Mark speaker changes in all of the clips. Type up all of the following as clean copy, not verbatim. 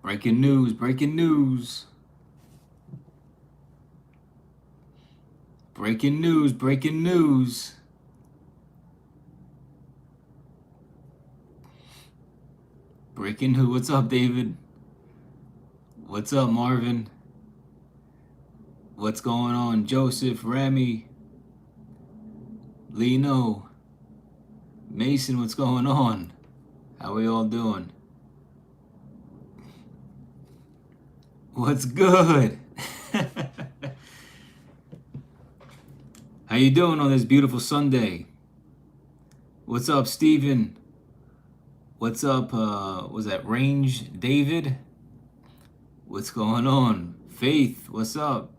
Speaker 1: Breaking news, breaking news. Breaking news, breaking news. Breaking news. What's up, David? What's up, Marvin? What's going on? Joseph, Remy, Lino, Mason, what's going on? How we all doing? What's good? How you doing on this beautiful Sunday? What's up, Steven? What's up, was that Range David? What's going on? Faith, what's up?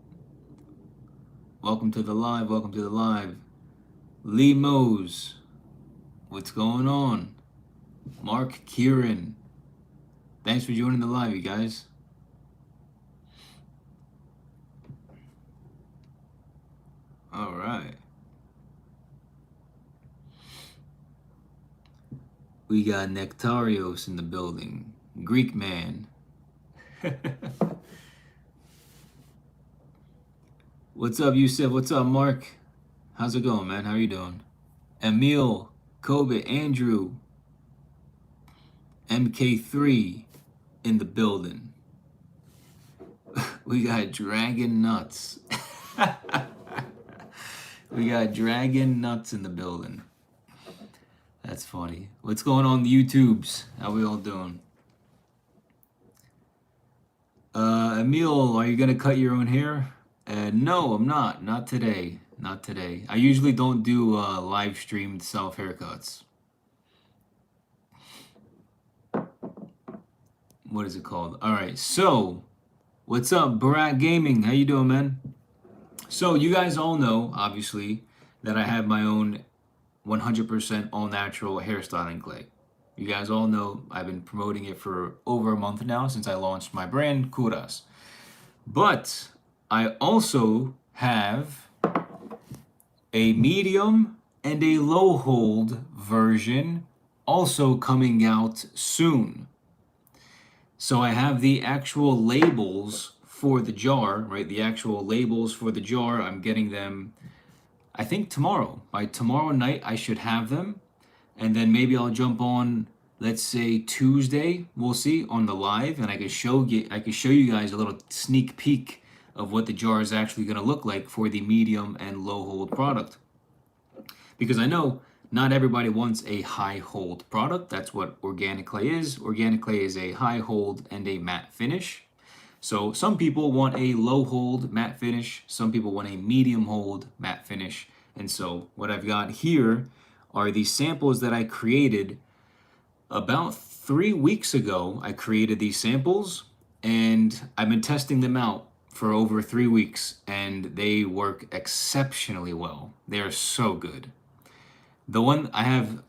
Speaker 1: Welcome to the live, welcome to the live. Lee Mose, what's going on? Mark Kieran, thanks for joining the live, you guys. All right. We got Nectarios in the building. Greek man. What's up, Yusuf? What's up, Mark? How's it going, man? How are you doing? Emil, Kobe, Andrew, MK3 in the building. We got Dragon Nuts. We got Dragon Nuts in the building. That's funny. What's going on the YouTubes? How we all doing? Emil, are you gonna cut your own hair? No, I'm not. Not today. Not today. I usually don't do live streamed self haircuts. What is it called? All right. So, what's up, Barat Gaming? How you doing, man? So, you guys all know, obviously, that I have my own 100% all natural hairstyling clay. You guys all know I've been promoting it for over a month now since I launched my brand, Kouras. But I also have a medium and a low hold version also coming out soon. So I have the actual labels for the jar, right? The actual labels for the jar, I'm getting them, I think tomorrow. By tomorrow night, I should have them. And then maybe I'll jump on, let's say Tuesday, we'll see, on the live, and I can show you guys a little sneak peek of what the jar is actually going to look like for the medium and low hold product. Because I know not everybody wants a high hold product. That's what organic clay is. Organic clay is a high hold and a matte finish. So some people want a low hold matte finish. Some people want a medium hold matte finish. And so what I've got here are the samples that I created about 3 weeks ago. I created these samples and I've been testing them out for over 3 weeks and they work exceptionally well. They are so good. The one I have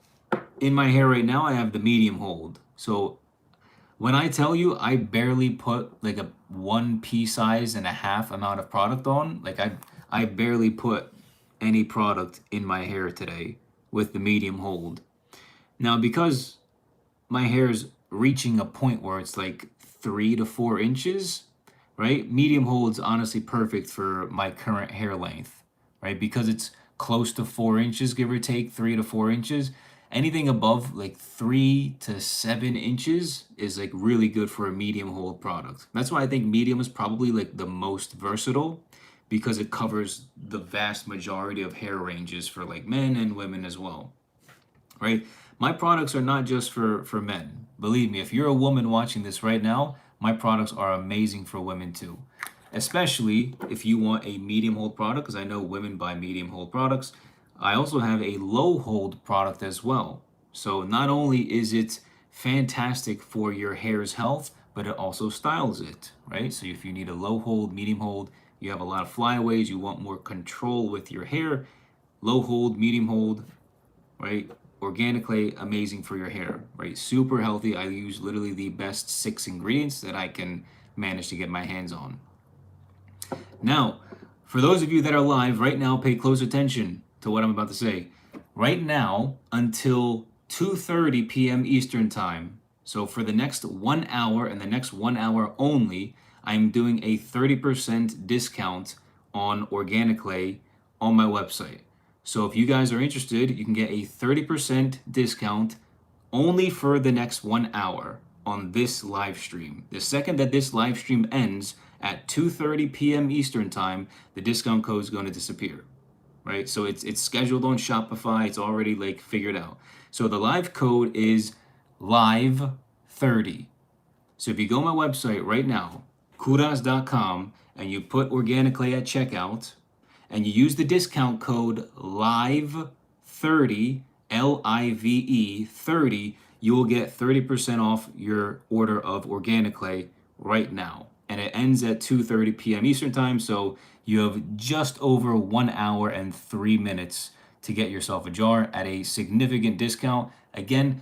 Speaker 1: in my hair right now, I have the medium hold. So when I tell you I barely put like a 1 pea size and a half amount of product on, like I barely put any product in my hair today with the medium hold. Now, because my hair is reaching a point where it's like 3 to 4 inches, right? Medium hold's honestly perfect for my current hair length, right? Because it's close to 4 inches, give or take 3 to 4 inches. Anything above like 3 to 7 inches is like really good for a medium hold product. That's why I think medium is probably like the most versatile because it covers the vast majority of hair ranges for like men and women as well, right? My products are not just for men. Believe me, if you're a woman watching this right now, my products are amazing for women too. Especially if you want a medium hold product, because I know women buy medium hold products. I also have a low hold product as well. So not only is it fantastic for your hair's health, but it also styles it, right? So if you need a low hold, medium hold, you have a lot of flyaways, you want more control with your hair, low hold, medium hold, right? Organic clay, amazing for your hair, right? Super healthy. I use literally the best 6 ingredients that I can manage to get my hands on. Now, for those of you that are live right now, pay close attention to what I'm about to say. Right now, until 2:30 p.m. Eastern Time, So for the next 1 hour and the next 1 hour only, I'm doing a 30% discount on organic clay on my website. So if you guys are interested, you can get a 30% discount only for the next 1 hour on this live stream. The second that this live stream ends at 2:30 p.m. Eastern time, the discount code is going to disappear. Right? So it's scheduled on Shopify. It's already like figured out. So the live code is live 30. So if you go on my website right now, kouras.com, and you put organic clay at checkout, and you use the discount code live 30, LIVE 30, you will get 30% off your order of organic clay right now. And it ends at 2:30 p.m. Eastern time, so you have just over 1 hour and 3 minutes to get yourself a jar at a significant discount. Again,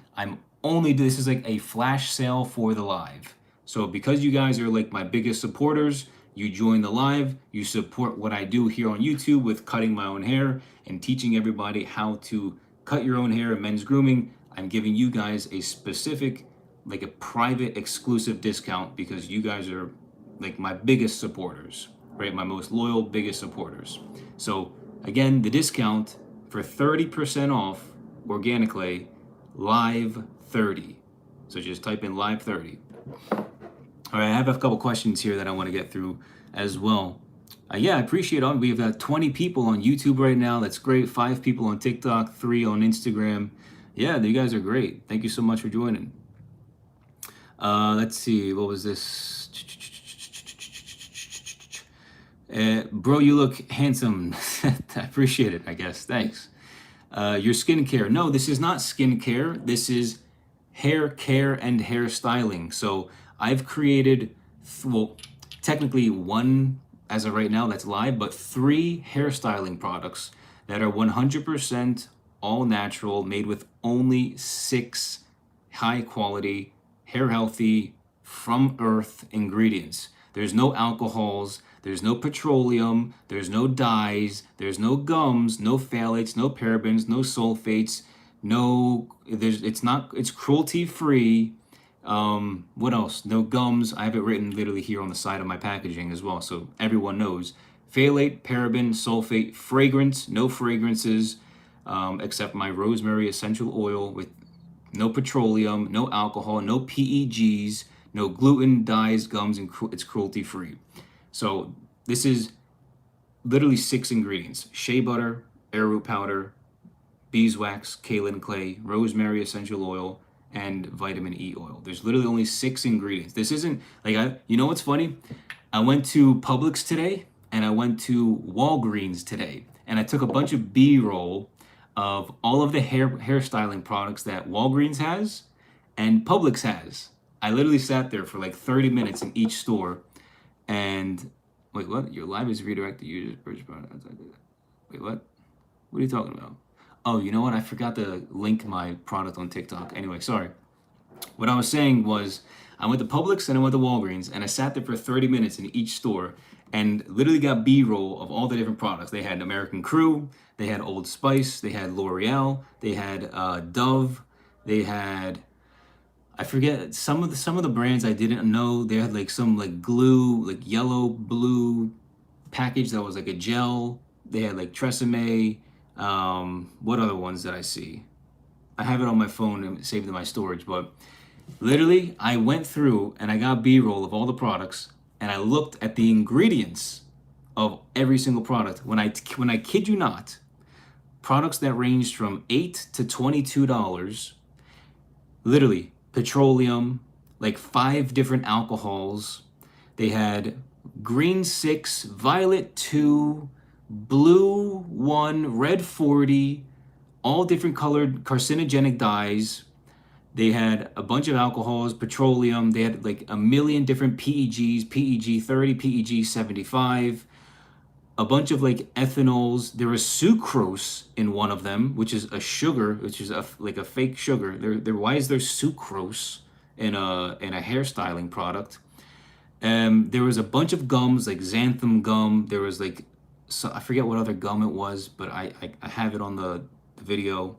Speaker 1: this is like a flash sale for the live. So because you guys are like my biggest supporters, you join the live, you support what I do here on YouTube with cutting my own hair and teaching everybody how to cut your own hair and men's grooming. I'm giving you guys a specific, like a private exclusive discount because you guys are like my biggest supporters, right? My most loyal, biggest supporters. So again, the discount for 30% off organic clay, live 30. So just type in live 30. All right, I have a couple questions here that I want to get through as well. Yeah, I appreciate it. We've got 20 people on YouTube right now. That's great. 5 people on TikTok, 3 on Instagram. Yeah, you guys are great. Thank you so much for joining. Let's see. What was this? Bro, you look handsome. I appreciate it, I guess. Thanks. Your skincare. No, this is not skincare. This is hair care and hairstyling. So I've created, well, technically one as of right now that's live, but 3 hairstyling products that are 100% all natural, made with only 6 high quality, hair healthy, from earth ingredients. There's no alcohols, there's no petroleum, there's no dyes, there's no gums, no phthalates, no parabens, no sulfates, it's cruelty free. What else? No gums. I have it written literally here on the side of my packaging as well, so everyone knows. Phthalate, paraben, sulfate, fragrance, no fragrances, except my rosemary essential oil with no petroleum, no alcohol, no PEGs, no gluten, dyes, gums, and it's cruelty free. So this is literally 6 ingredients: shea butter, arrowroot powder, beeswax, kaolin clay, rosemary essential oil, and vitamin E oil. There's literally only 6 ingredients. This isn't like you know what's funny? I went to Publix today and I went to Walgreens today, and I took a bunch of B-roll of all of the hairstyling products that Walgreens has and Publix has. I literally sat there for like 30 minutes in each store, and wait, what? Your live is redirected users purchase product. Wait, what? What are you talking about? Oh, you know what? I forgot to link my product on TikTok. Anyway, sorry. What I was saying was I went to Publix and I went to Walgreens, and I sat there for 30 minutes in each store and literally got B-roll of all the different products. They had American Crew, they had Old Spice, they had L'Oreal, they had Dove, they had, I forget some of the brands I didn't know. They had like some like glue, like yellow blue package that was like a gel. They had like Tresemme. What other ones did I see? I have it on my phone and saved in my storage, but literally I went through and I got B-roll of all the products and I looked at the ingredients of every single product. When I kid you not, products that ranged from $8 to $22, literally petroleum, like 5 different alcohols. They had green 6, violet 2, blue 1, red 40, all different colored carcinogenic dyes. They had a bunch of alcohols, petroleum. They had like a million different PEGs, PEG 30, PEG 75, a bunch of like ethanols. There was sucrose in one of them, which is a sugar, which is like a fake sugar. Why is there sucrose in a hairstyling product? There was a bunch of gums, like xanthan gum. There was like, so I forget what other gum it was, but I have it on the video.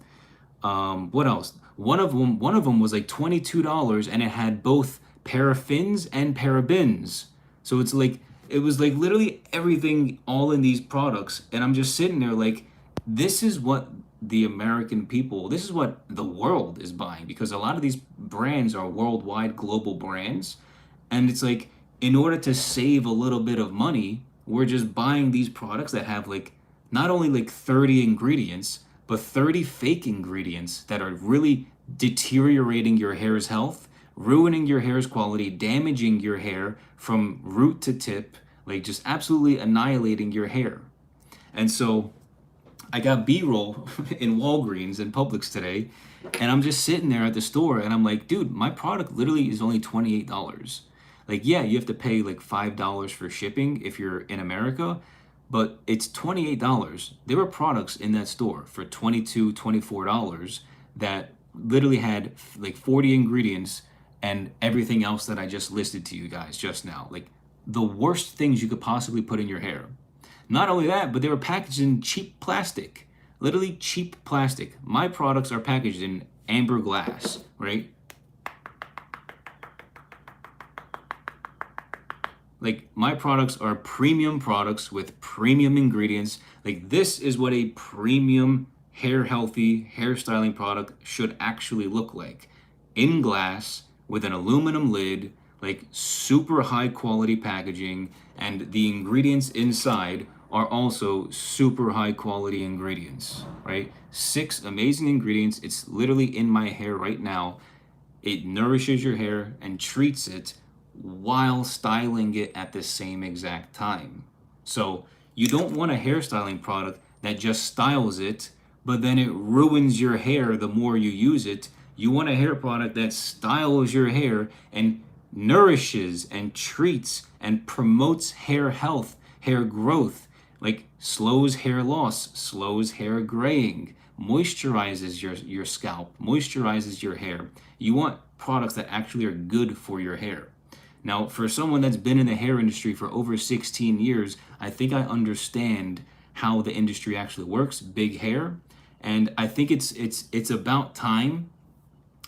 Speaker 1: What else? One of them was like $22, and it had both paraffins and parabens. So it's like it was like literally everything all in these products, and I'm just sitting there like, this is what the American people, this is what the world is buying, because a lot of these brands are worldwide global brands, and it's like, in order to save a little bit of money, we're just buying these products that have like not only like 30 ingredients, but 30 fake ingredients that are really deteriorating your hair's health, ruining your hair's quality, damaging your hair from root to tip, like just absolutely annihilating your hair. And so I got B-roll in Walgreens and Publix today, and I'm just sitting there at the store, and I'm like, dude, my product literally is only $28. Like, yeah, you have to pay like $5 for shipping if you're in America, but it's $28. There were products in that store for $22, $24 that literally had like 40 ingredients and everything else that I just listed to you guys just now. Like, the worst things you could possibly put in your hair. Not only that, but they were packaged in cheap plastic. Literally cheap plastic. My products are packaged in amber glass, right? Like, my products are premium products with premium ingredients. Like, this is what a premium hair healthy hairstyling product should actually look like. In glass with an aluminum lid, like super high quality packaging, and the ingredients inside are also super high quality ingredients, right? 6 amazing ingredients. It's literally in my hair right now. It nourishes your hair and treats it while styling it at the same exact time. So you don't want a hairstyling product that just styles it, but then it ruins your hair the more you use it. You want a hair product that styles your hair and nourishes and treats and promotes hair health, hair growth, like slows hair loss, slows hair graying, moisturizes your scalp, moisturizes your hair. You want products that actually are good for your hair. Now, for someone that's been in the hair industry for over 16 years, I think I understand how the industry actually works, big hair. And I think it's about time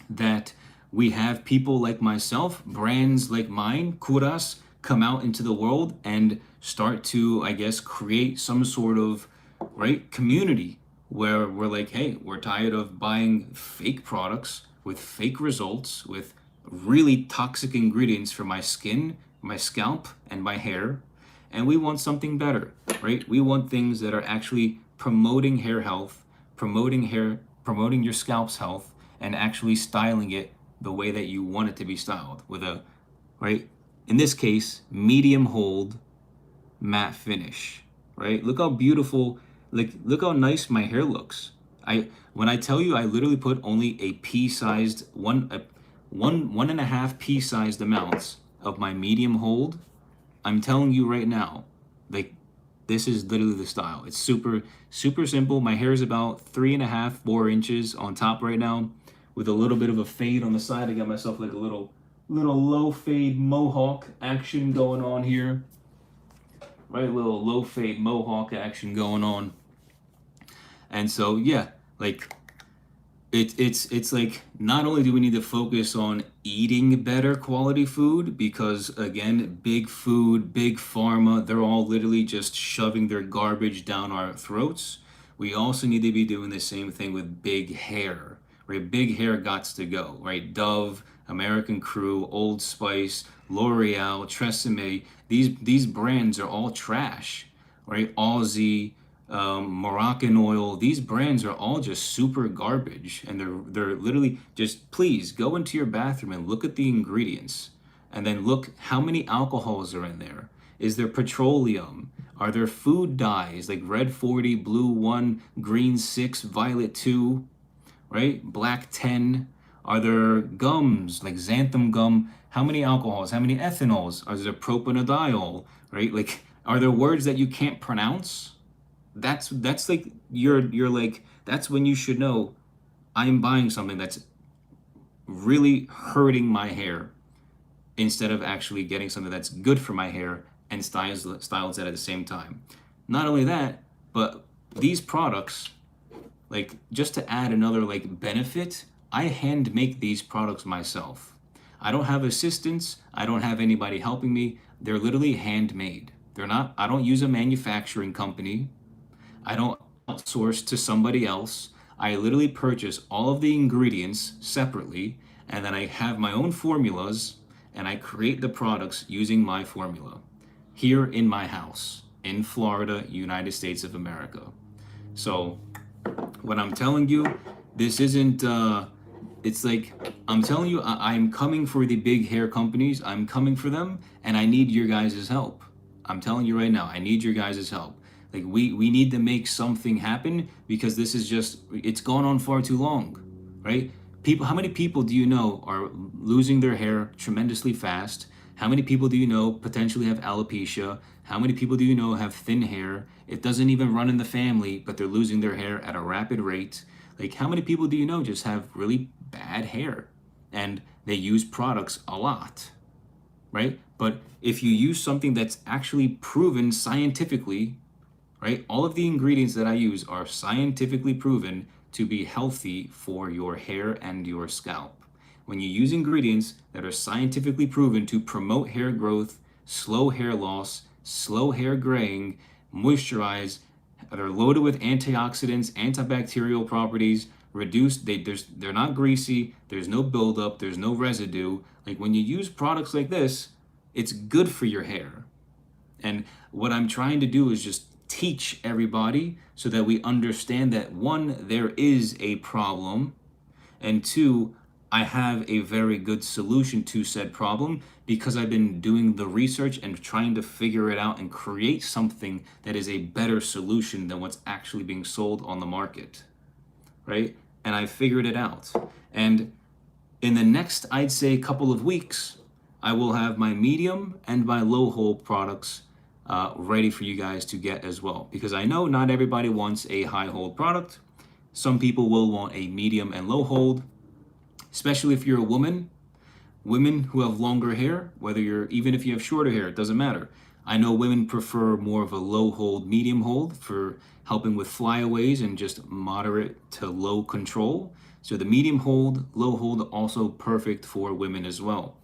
Speaker 1: that we have people like myself, brands like mine, Kouras, come out into the world and start to, I guess, create some sort of right community where we're like, hey, we're tired of buying fake products with fake results, with really toxic ingredients for my skin, my scalp, and my hair. And we want something better, right? We want things that are actually promoting hair health, promoting your scalp's health, and actually styling it the way that you want it to be styled, with a, right, in this case, medium hold matte finish, right? Look how beautiful, like, look how nice my hair looks. When I tell you I literally put only a pea-sized, one and a half pea-sized amounts of my medium hold, I'm telling you right now, like, this is literally the style. It's super, super simple. My hair is about 3.5, 4 inches on top right now, with a little bit of a fade on the side. I got myself like a little low fade mohawk action going on here. Right, little low fade mohawk action going on. And so yeah, like it's like, not only do we need to focus on eating better quality food, because again, big food, big pharma, they're all literally just shoving their garbage down our throats. We also need to be doing the same thing with big hair, right? Big hair gots to go, right? Dove, American Crew, Old Spice, L'Oreal, Tresemme, these brands are all trash, right? Aussie, Moroccan oil, these brands are all just super garbage, and they're literally just, please go into your bathroom and look at the ingredients, and then look how many alcohols are in there. Is there petroleum? Are there food dyes like red 40, blue 1, green 6, violet 2, right? Black 10. Are there gums like xanthan gum? How many alcohols? How many ethanols? Are there propanediol, right? Like, are there words that you can't pronounce? That's like, you're like, that's when you should know I'm buying something that's really hurting my hair, instead of actually getting something that's good for my hair and styles it at the same time. Not only that, but these products, like, just to add another like benefit, I hand make these products myself. I don't have assistants. I don't have anybody helping me. They're literally handmade. They're not, I don't use a manufacturing company. I don't outsource to somebody else. I literally purchase all of the ingredients separately, and then I have my own formulas, and I create the products using my formula here in my house in Florida, United States of America. So what I'm telling you, this isn't, it's like, I'm telling you, I'm coming for the big hair companies. I'm coming for them, and I need your guys' help. I'm telling you right now, I need your guys' help. Like, we need to make something happen, because this is just, it's gone on far too long, right? People, how many people do you know are losing their hair tremendously fast? How many people do you know potentially have alopecia? How many people do you know have thin hair? It doesn't even run in the family, but they're losing their hair at a rapid rate. Like, how many people do you know just have really bad hair and they use products a lot, right? But if you use something that's actually proven scientifically, right? All of the ingredients that I use are scientifically proven to be healthy for your hair and your scalp. When you use ingredients that are scientifically proven to promote hair growth, slow hair loss, slow hair graying, moisturize, they're loaded with antioxidants, antibacterial properties, they're not greasy, there's no buildup, there's no residue. Like, when you use products like this, it's good for your hair. And what I'm trying to do is just teach everybody so that we understand that, one, there is a problem, and two, I have a very good solution to said problem, because I've been doing the research and trying to figure it out and create something that is a better solution than what's actually being sold on the market, right? And I figured it out. And in the next, I'd say, couple of weeks, I will have my medium and my low hold products ready for you guys to get as well. Because I know not everybody wants a high hold product. Some people will want a medium and low hold, especially if you're a woman. Women who have longer hair, even if you have shorter hair, it doesn't matter. I know women prefer more of a low hold, medium hold for helping with flyaways and just moderate to low control. So the medium hold, low hold, also perfect for women as well.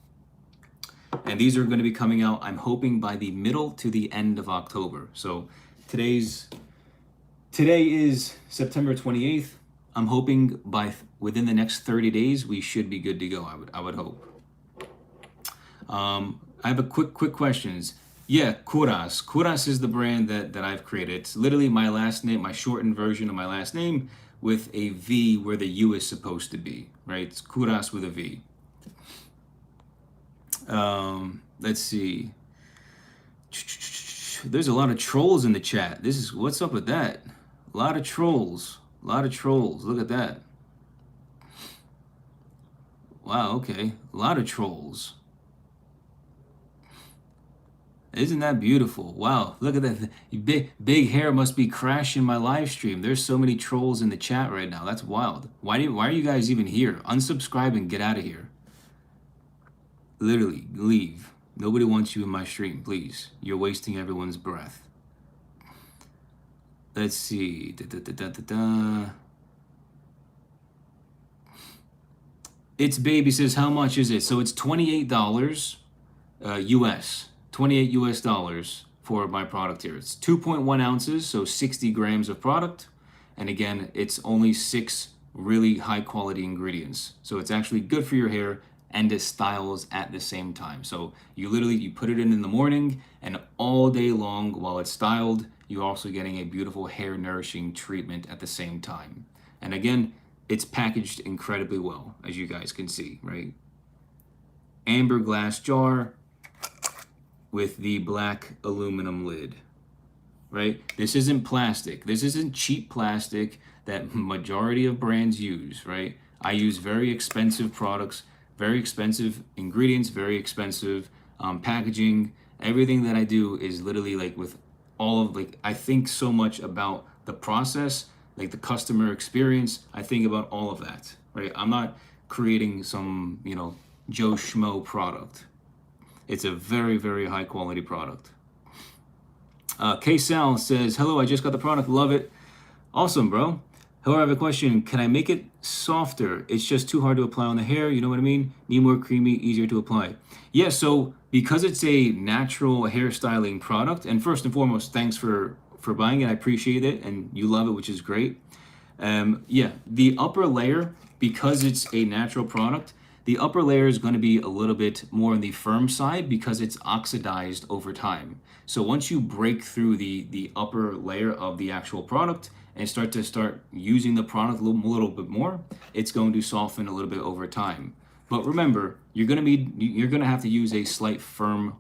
Speaker 1: And these are going to be coming out, I'm hoping, by the middle to the end of October. So today is September 28th. I'm hoping within the next 30 days, we should be good to go. I would hope. I have a quick questions. Yeah, Kouras. Kouras is the brand that I've created. It's literally my last name, my shortened version of my last name with a V where the U is supposed to be, right? It's Kouras with a V. Let's see. There's a lot of trolls in the chat. What's up with that? A lot of trolls. Look at that. Wow, okay. A lot of trolls. Isn't that beautiful? Wow, look at that. Big hair must be crashing my live stream. There's so many trolls in the chat right now. That's wild. Why are you guys even here? Unsubscribe and get out of here. Literally, leave. Nobody wants you in my stream, please. You're wasting everyone's breath. Let's see. It's Baby says, how much is it? So it's $28 US. $28 US for my product here. It's 2.1 ounces, so 60 grams of product. And again, it's only 6 really high quality ingredients. So it's actually good for your hair and it styles at the same time. So you put it in the morning, and all day long while it's styled, you're also getting a beautiful hair nourishing treatment at the same time. And again, it's packaged incredibly well, as you guys can see, right? Amber glass jar with the black aluminum lid, right? This isn't plastic. This isn't cheap plastic that majority of brands use, right? I use very expensive products, very expensive ingredients, very expensive packaging. Everything that I do is literally like with all of I think so much about the process, like the customer experience. I think about all of that, right? I'm not creating some, Joe Schmo product. It's a very, very high quality product. K Sal says, hello, I just got the product, love it. Awesome, bro. However, I have a question. Can I make it softer? It's just too hard to apply on the hair. You know what I mean? Need more creamy, easier to apply. Yeah, so because it's a natural hairstyling product, and first and foremost, thanks for buying it. I appreciate it, and you love it, which is great. Yeah, the upper layer, because it's a natural product, the upper layer is going to be a little bit more on the firm side because it's oxidized over time. So once you break through the upper layer of the actual product and start using the product a little bit more, it's going to soften a little bit over time. But remember, you're gonna have to use a slight firm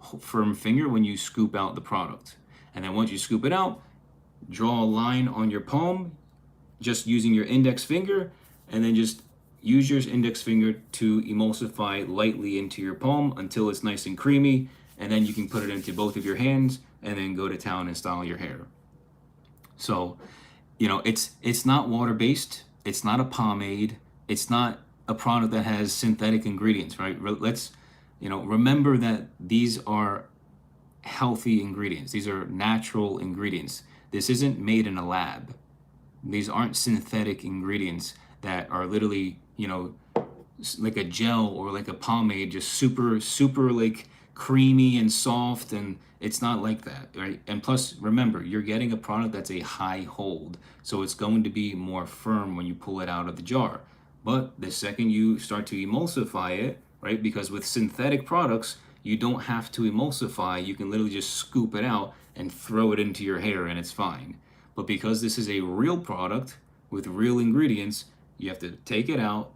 Speaker 1: finger when you scoop out the product. And then once you scoop it out, draw a line on your palm, just using your index finger, and then just use your index finger to emulsify lightly into your palm until it's nice and creamy, and then you can put it into both of your hands and then go to town and style your hair. So, it's not water-based, it's not a pomade, it's not a product that has synthetic ingredients, right? Let's, remember that these are healthy ingredients. These are natural ingredients. This isn't made in a lab. These aren't synthetic ingredients that are literally, like a gel or like a pomade, just super like creamy and soft, and it's not like that, right? And plus, remember, you're getting a product that's a high hold, so it's going to be more firm when you pull it out of the jar. But the second you start to emulsify it, right? Because with synthetic products, you don't have to emulsify. You can literally just scoop it out and throw it into your hair and it's fine. But because this is a real product with real ingredients, you have to take it out,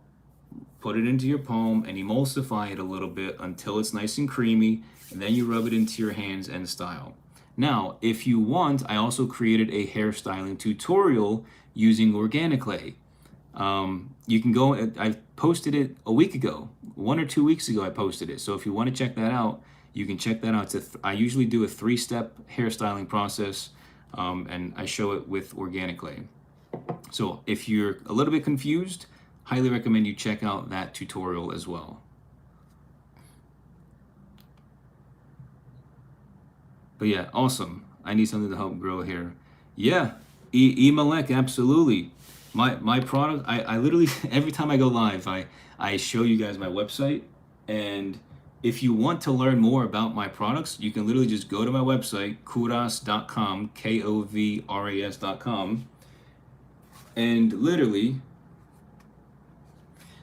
Speaker 1: put it into your palm, and emulsify it a little bit until it's nice and creamy, and then you rub it into your hands and style. Now, if you want, I also created a hairstyling tutorial using organic clay. You can go, I posted it a week ago, 1 or 2 weeks ago I posted it. So if you want to check that out, you can check that out. I usually do a 3-step hairstyling process, and I show it with organic clay. So if you're a little bit confused, highly recommend you check out that tutorial as well. But yeah, awesome. I need something to help grow hair. Yeah, Malek, absolutely. My product, I literally, every time I go live, I show you guys my website. And if you want to learn more about my products, you can literally just go to my website, kovras.com, KOVRAS.com. And literally,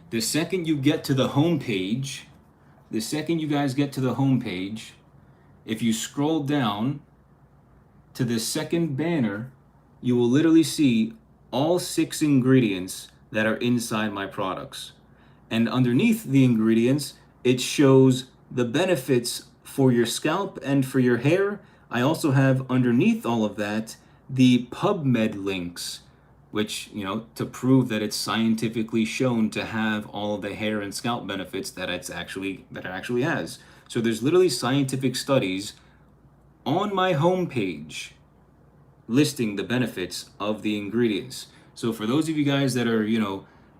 Speaker 1: the second you get to the home page, if you scroll down to the second banner, you will literally see all 6 ingredients that are inside my products. And underneath the ingredients, it shows the benefits for your scalp and for your hair. I also have underneath all of that the PubMed links, which, to prove that it's scientifically shown to have all of the hair and scalp benefits that it actually has. So there's literally scientific studies on my homepage listing the benefits of the ingredients. So for those of you guys that are,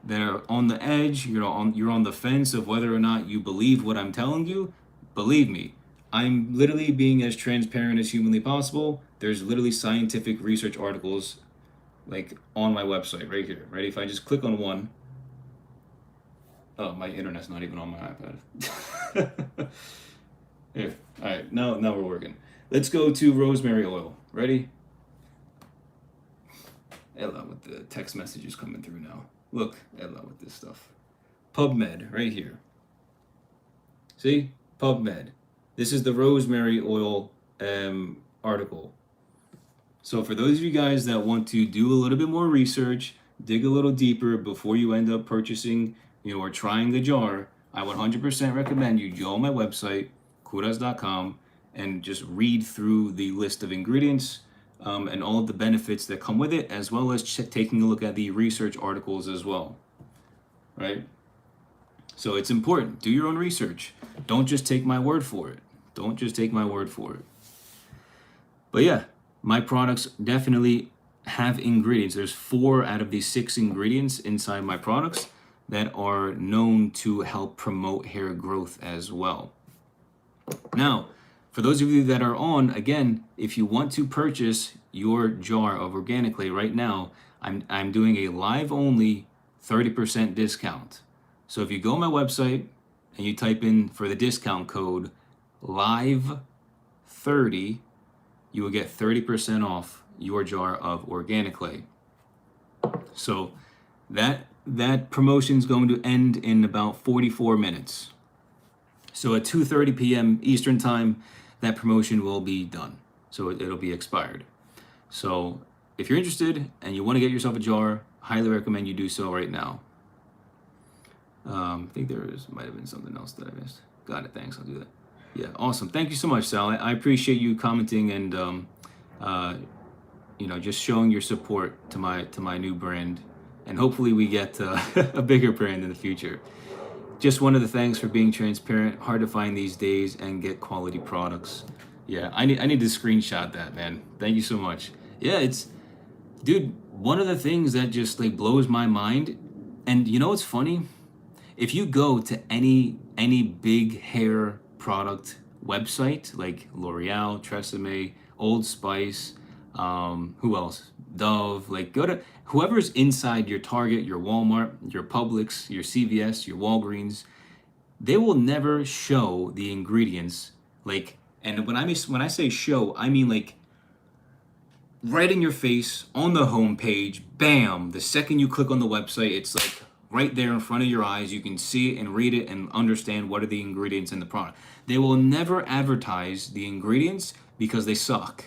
Speaker 1: that are on the edge, you're on the fence of whether or not you believe what I'm telling you, believe me, I'm literally being as transparent as humanly possible. There's literally scientific research articles like on my website right here. Ready? If I just click on one, oh, my internet's not even on my iPad. Here, all right, now we're working. Let's go to rosemary oil. Ready? Ella with the text messages coming through now. Look, Ella with this stuff. PubMed right here. See? PubMed. This is the rosemary oil article. So for those of you guys that want to do a little bit more research, dig a little deeper before you end up purchasing, or trying the jar, I would 100% recommend you go on my website, kovras.com, and just read through the list of ingredients and all of the benefits that come with it, as well as taking a look at the research articles as well, right? So it's important. Do your own research. Don't just take my word for it. But yeah, my products definitely have ingredients. There's 4 out of these 6 ingredients inside my products that are known to help promote hair growth as well. Now, for those of you that are on, again, if you want to purchase your jar of organic clay right now, I'm doing a live only 30% discount. So if you go on my website and you type in for the discount code live 30, you will get 30% off your jar of organic clay. So that promotion is going to end in about 44 minutes. So at 2:30 p.m. Eastern time, that promotion will be done. So it'll be expired. So if you're interested and you want to get yourself a jar, highly recommend you do so right now. I think might have been something else that I missed. Got it. Thanks. I'll do that. Yeah. Awesome. Thank you so much, Sal. I appreciate you commenting and just showing your support to my new brand, and hopefully we get a bigger brand in the future. Just one of the thanks for being transparent. Hard to find these days and get quality products. Yeah, I need to screenshot that, man. Thank you so much. Yeah, dude, one of the things that just like blows my mind, and you know what's funny? If you go to any big hair product website like L'Oreal, Tresemme, Old Spice, who else? Dove, like go to whoever's inside your Target, your Walmart, your Publix, your CVS, your Walgreens, they will never show the ingredients. Like, and when I say show, I mean like right in your face on the home page, bam, the second you click on the website, it's like right there in front of your eyes. You can see it and read it and understand what are the ingredients in the product. They will never advertise the ingredients because they suck.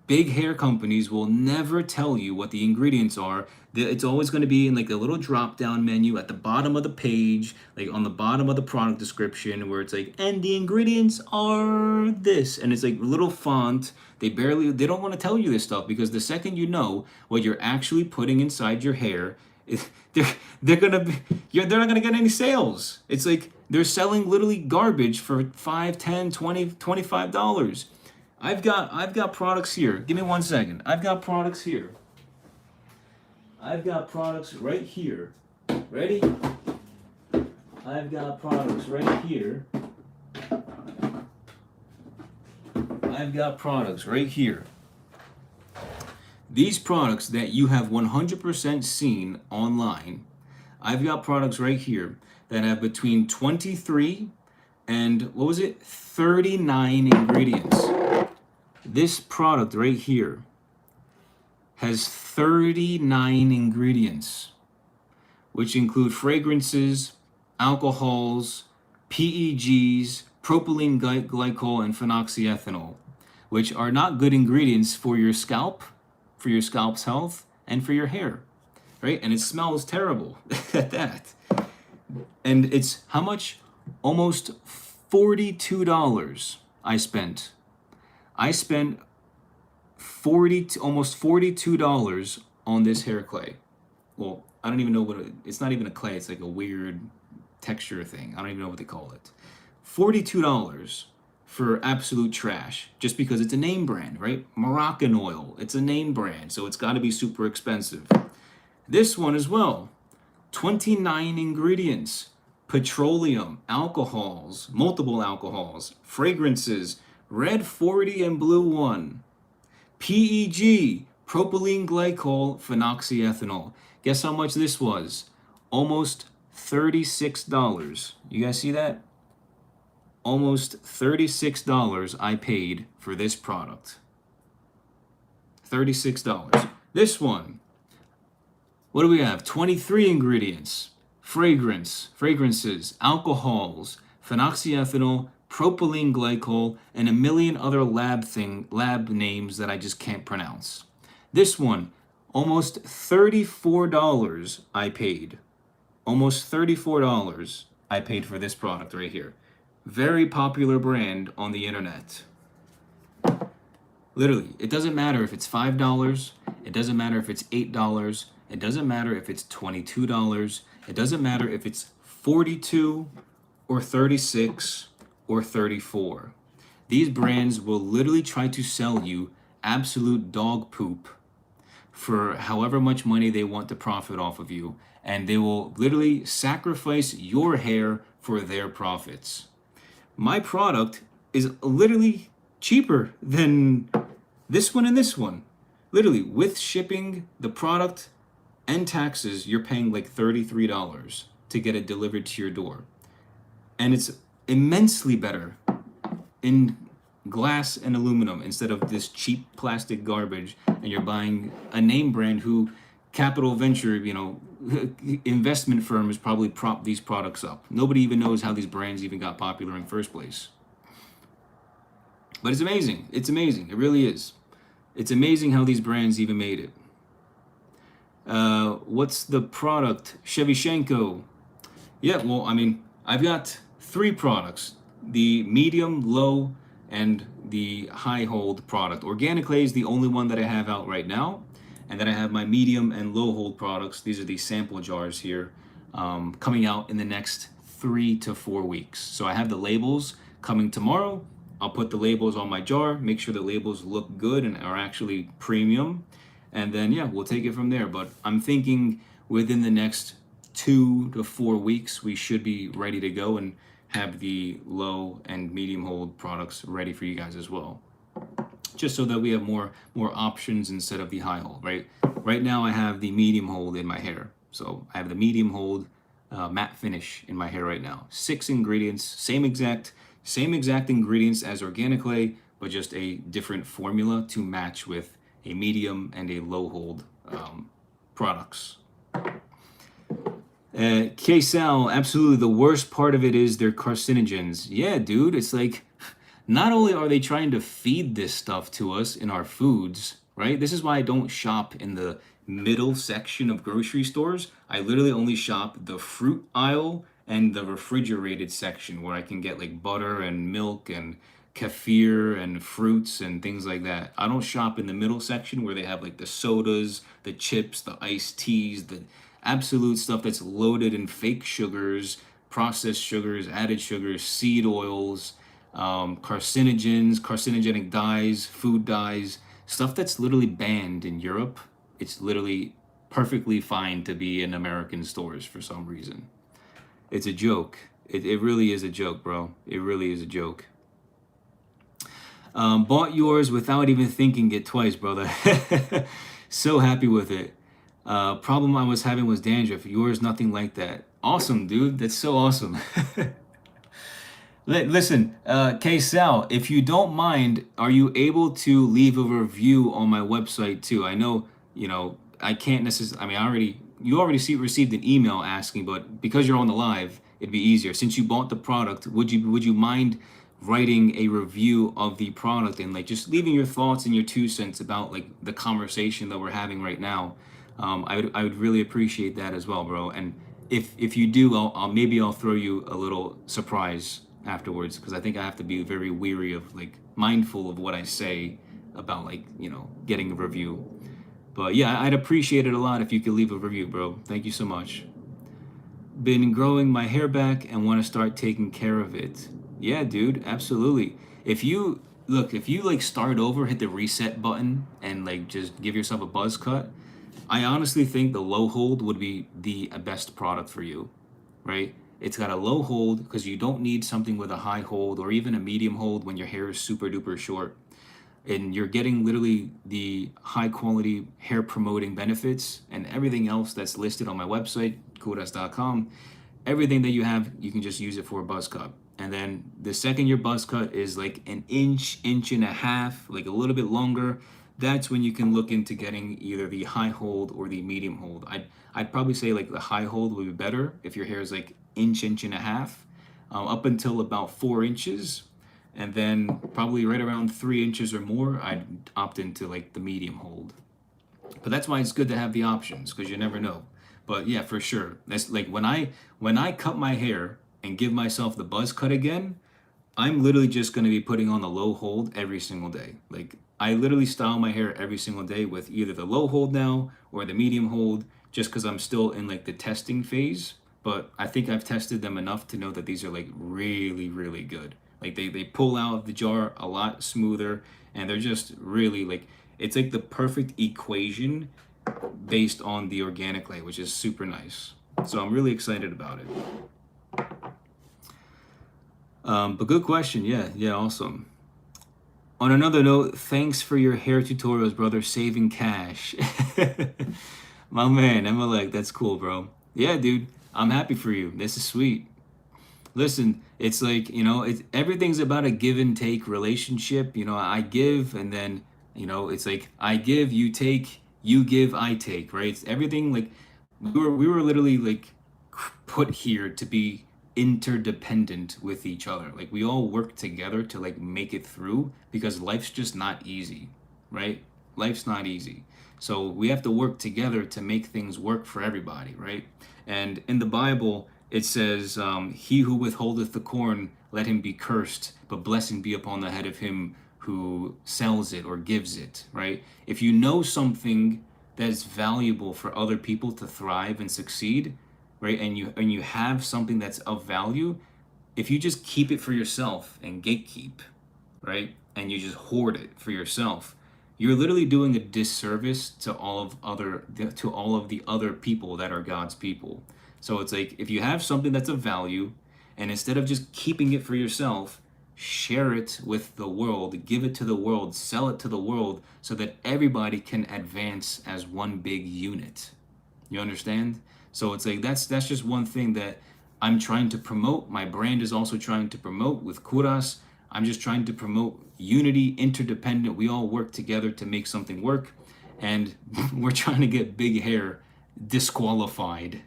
Speaker 1: Big hair companies will never tell you what the ingredients are. It's always going to be in like a little drop down menu at the bottom of the page, like on the bottom of the product description, where it's like, and the ingredients are this, and it's like little font. They don't want to tell you this stuff because the second you know what you're actually putting inside your hair, they're not gonna get any sales. It's like they're selling literally garbage for $5, $10, $20, $25. I've got products here. Give me 1 second. I've got products here. I've got products right here. Ready? I've got products right here. I've got products right here. These products that you have 100% seen online, I've got products right here that have between 23 and, 39 ingredients. This product right here has 39 ingredients, which include fragrances, alcohols, PEGs, propylene glycol, and phenoxyethanol, which are not good ingredients for your scalp, for your scalp's health, and for your hair, right? And it smells terrible at that. And it's how much? Almost $42 I spent. I spent almost $42 on this hair clay. Well, I don't even know it's not even a clay. It's like a weird texture thing. I don't even know what they call it. $42 for absolute trash, just because it's a name brand, right? Moroccan oil, it's a name brand, so it's got to be super expensive. This one as well, 29 ingredients, petroleum, alcohols, multiple alcohols, fragrances, red 40 and blue 1, PEG, propylene glycol, phenoxyethanol. Guess how much this was? Almost $36. You guys see that? Almost $36 I paid for this product. $36. This one, what do we have? 23 ingredients. Fragrances, alcohols, phenoxyethanol, propylene glycol, and a million other lab names that I just can't pronounce. This one, almost $34 I paid. Almost $34 I paid for this product right here. Very popular brand on the internet. Literally, it doesn't matter if it's $5, it doesn't matter if it's $8, it doesn't matter if it's $22, it doesn't matter if it's 42 or 36 or 34. These brands will literally try to sell you absolute dog poop for however much money they want to profit off of you, and they will literally sacrifice your hair for their profits. My product is literally cheaper than this one and this one. literally with shipping the product and taxes, you're paying like $33 to get it delivered to your door. And it's immensely better in glass and aluminum instead of this cheap plastic garbage. And you're buying a name brand who capital venture, investment firms probably prop these products up. Nobody even knows how these brands even got popular in the first place. But it's amazing. It's amazing. It really is. It's amazing how these brands even made it. What's the product? Shevchenko. Yeah, well, I mean, I've got 3 products. The medium, low, and the high hold product. Organic clay is the only one that I have out right now. And then I have my medium and low hold products. These are the sample jars here, coming out in the next 3 to 4 weeks. So I have the labels coming tomorrow. I'll put the labels on my jar, make sure the labels look good and are actually premium. And then, yeah, we'll take it from there. But I'm thinking within the next 2 to 4 weeks, we should be ready to go and have the low and medium hold products ready for you guys as well. Just so that we have more options instead of the high hold, right? Right now I have the medium hold in my hair. So I have the medium hold matte finish in my hair right now. 6 ingredients, same exact ingredients as organic clay, but just a different formula to match with a medium and a low hold products. K-Sal, absolutely. The worst part of it is they're carcinogens. Yeah, dude, it's like, not only are they trying to feed this stuff to us in our foods, right? This is why I don't shop in the middle section of grocery stores. I literally only shop the fruit aisle and the refrigerated section where I can get like butter and milk and kefir and fruits and things like that. I don't shop in the middle section where they have like the sodas, the chips, the iced teas, the absolute stuff that's loaded in fake sugars, processed sugars, added sugars, seed oils, carcinogens, carcinogenic dyes, food dyes, stuff that's literally banned in Europe. It's literally perfectly fine to be in American stores for some reason. It's a joke. It really is a joke, bro. It really is a joke. Bought yours without even thinking it twice, brother. So happy with it. Problem I was having was dandruff. Yours, nothing like that. Awesome, dude. That's so awesome. Listen, K-Sal, if you don't mind, are you able to leave a review on my website too? I know, I can't necessarily, I mean, you already received an email asking, but because you're on the live, it'd be easier. Since you bought the product, would you mind writing a review of the product and like just leaving your thoughts and your 2 cents about like the conversation that we're having right now? I would really appreciate that as well, bro. And if you do, I'll throw you a little surprise afterwards, because I think I have to be very weary of like mindful of what I say about like getting a review. But yeah, I'd appreciate it a lot if you could leave a review, bro. Thank you so much. Been growing my hair back and want to start taking care of it. Yeah, dude, absolutely. If you like start over, hit the reset button and like just give yourself a buzz cut, I honestly think the low hold would be the best product for you, right? It's got a low hold because you don't need something with a high hold or even a medium hold when your hair is super duper short. And you're getting literally the high quality hair promoting benefits and everything else that's listed on my website, KOVRAS.com. Everything that you have, you can just use it for a buzz cut. And then the second your buzz cut is like an inch and a half, like a little bit longer, that's when you can look into getting either the high hold or the medium hold. I'd probably say like the high hold would be better if your hair is like inch and a half, up until about 4 inches. And then probably right around 3 inches or more, I'd opt into like the medium hold. But that's why it's good to have the options, because you never know. But yeah, for sure. That's like when I cut my hair and give myself the buzz cut again, I'm literally just going to be putting on the low hold every single day. Like I literally style my hair every single day with either the low hold now or the medium hold, just because I'm still in like the testing phase. But I think I've tested them enough to know that these are like really, really good. Like they pull out of the jar a lot smoother, and they're just really like, it's like the perfect equation based on the organic clay, which is super nice. So I'm really excited about it. But good question. Yeah, awesome. On another note, thanks for your hair tutorials, brother. Saving cash. My man, Emelec, that's cool, bro. Yeah, dude, I'm happy for you. This is sweet. Listen, it's like, everything's about a give and take relationship. I give, and then, it's like I give, you take, you give, I take, right? It's everything like we were literally like put here to be interdependent with each other. Like we all work together to like make it through because life's just not easy, right? Life's not easy. So we have to work together to make things work for everybody, right? And in the Bible, it says, he who withholdeth the corn, let him be cursed, but blessing be upon the head of him who sells it or gives it, right? If you know something that's valuable for other people to thrive and succeed, right? And you have something that's of value, if you just keep it for yourself and gatekeep, right? And you just hoard it for yourself, you're literally doing a disservice to all of the other people that are God's people. So it's like if you have something that's of value, and instead of just keeping it for yourself, share it with the world, give it to the world, sell it to the world so that everybody can advance as one big unit. You understand? So it's like that's just one thing that I'm trying to promote. My brand is also trying to promote with Kouras. I'm just trying to promote unity, interdependent. We all work together to make something work. And we're trying to get big hair disqualified.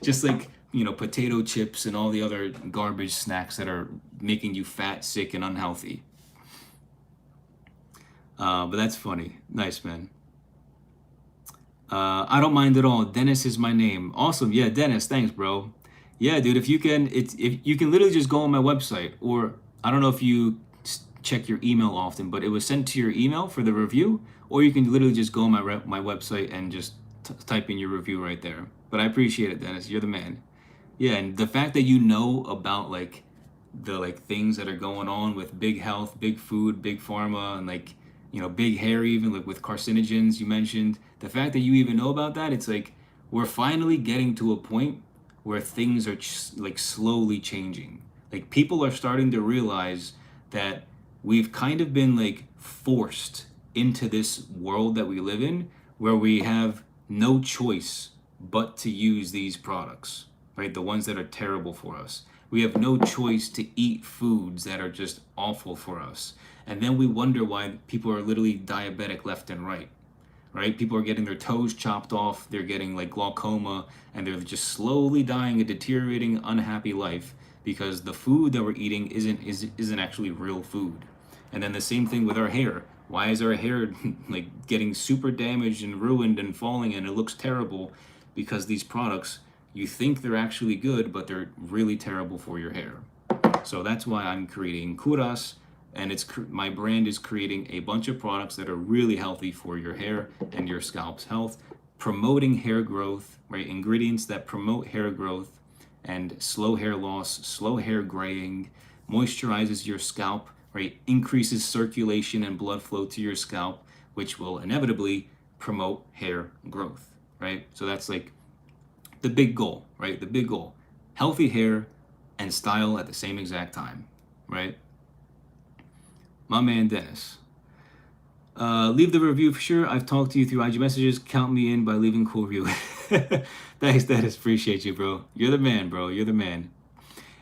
Speaker 1: Just like, potato chips and all the other garbage snacks that are making you fat, sick, and unhealthy. But that's funny. Nice, man. I don't mind at all. Dennis is my name. Awesome. Yeah, Dennis. Thanks, bro. Yeah, dude. If you can literally just go on my website, or I don't know if you check your email often, but it was sent to your email for the review, or you can literally just go on my website and just type in your review right there. But I appreciate it, Dennis. You're the man. Yeah, and the fact that you know about like the like things that are going on with big health, big food, big pharma, and like big hair, even like with carcinogens you mentioned. The fact that you even know about that, it's like we're finally getting to a point where things are like slowly changing. Like people are starting to realize that we've kind of been like forced into this world that we live in where we have no choice but to use these products, right? The ones that are terrible for us. We have no choice to eat foods that are just awful for us. And then we wonder why people are literally diabetic left and right? People are getting their toes chopped off, they're getting like glaucoma, and they're just slowly dying a deteriorating, unhappy life because the food that we're eating isn't actually real food. And then the same thing with our hair. Why is our hair like getting super damaged and ruined and falling and it looks terrible? Because these products, you think they're actually good, but they're really terrible for your hair. So that's why I'm creating Kouras, and my brand is creating a bunch of products that are really healthy for your hair and your scalp's health, promoting hair growth, right? Ingredients that promote hair growth and slow hair loss, slow hair graying, moisturizes your scalp, right? Increases circulation and blood flow to your scalp, which will inevitably promote hair growth, right? So that's like the big goal, right? The big goal. Healthy hair and style at the same exact time, right? My man Dennis. Leave the review for sure. I've talked to you through IG messages. Count me in by leaving a cool review. Thanks, Dennis. Appreciate you, bro. You're the man, bro. You're the man.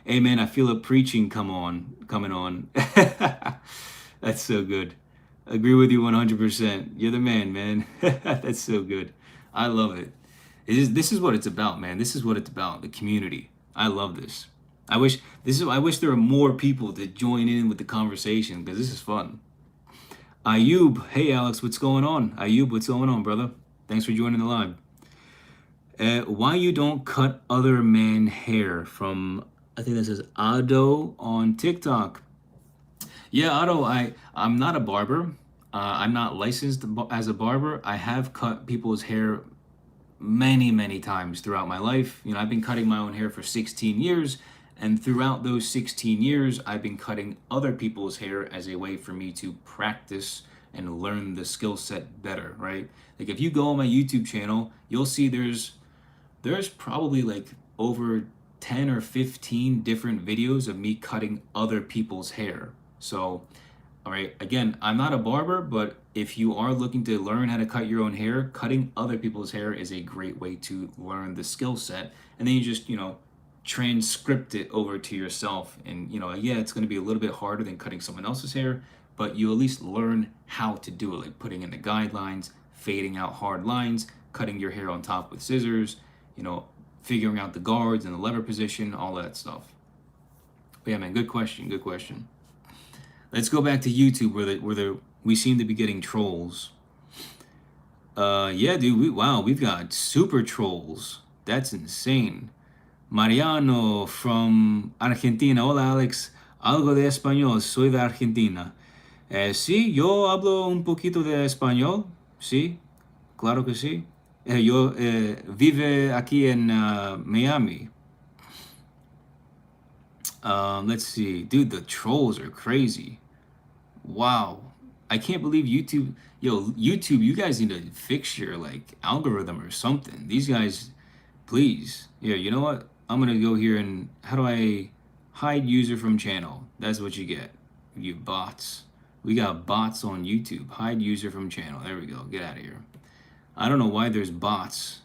Speaker 1: Hey, man, I feel a preaching coming on. That's so good. Agree with you 100%. You're the man. That's so good. I love it. This is what it's about, man. This is what it's about. The community. I love this. I wish there were more people to join in with the conversation because this is fun. Ayub, hey Alex, what's going on? Ayub, what's going on, brother? Thanks for joining the live. Why you don't cut other man hair? From I think that says Ado on TikTok. Yeah, Otto, I'm not a barber. I'm not licensed as a barber. I have cut people's hair many, many times throughout my life. I've been cutting my own hair for 16 years, and throughout those 16 years, I've been cutting other people's hair as a way for me to practice and learn the skill set better, right? Like if you go on my YouTube channel, you'll see there's probably like over 10 or 15 different videos of me cutting other people's hair. So All right. Again, I'm not a barber, but if you are looking to learn how to cut your own hair, cutting other people's hair is a great way to learn the skill set. And then you just, transcript it over to yourself. And, yeah, it's going to be a little bit harder than cutting someone else's hair, but you at least learn how to do it, like putting in the guidelines, fading out hard lines, cutting your hair on top with scissors, figuring out the guards and the lever position, all that stuff. But yeah, man, good question. Good question. Let's go back to YouTube where we seem to be getting trolls. Yeah, dude. We've got super trolls. That's insane. Mariano from Argentina. Hola, Alex. Algo de español. Soy de Argentina. Sí, yo hablo un poquito de español. Sí, claro que sí. Yo vive aquí en Miami. Let's see. Dude, the trolls are crazy. Wow. I can't believe YouTube. Yo, YouTube, you guys need to fix your algorithm or something. These guys, please. Yeah, you know what? I'm gonna go here and how do I hide user from channel? That's what you get. You bots. We got bots on YouTube. Hide user from channel. There we go. Get out of here. I don't know why there's bots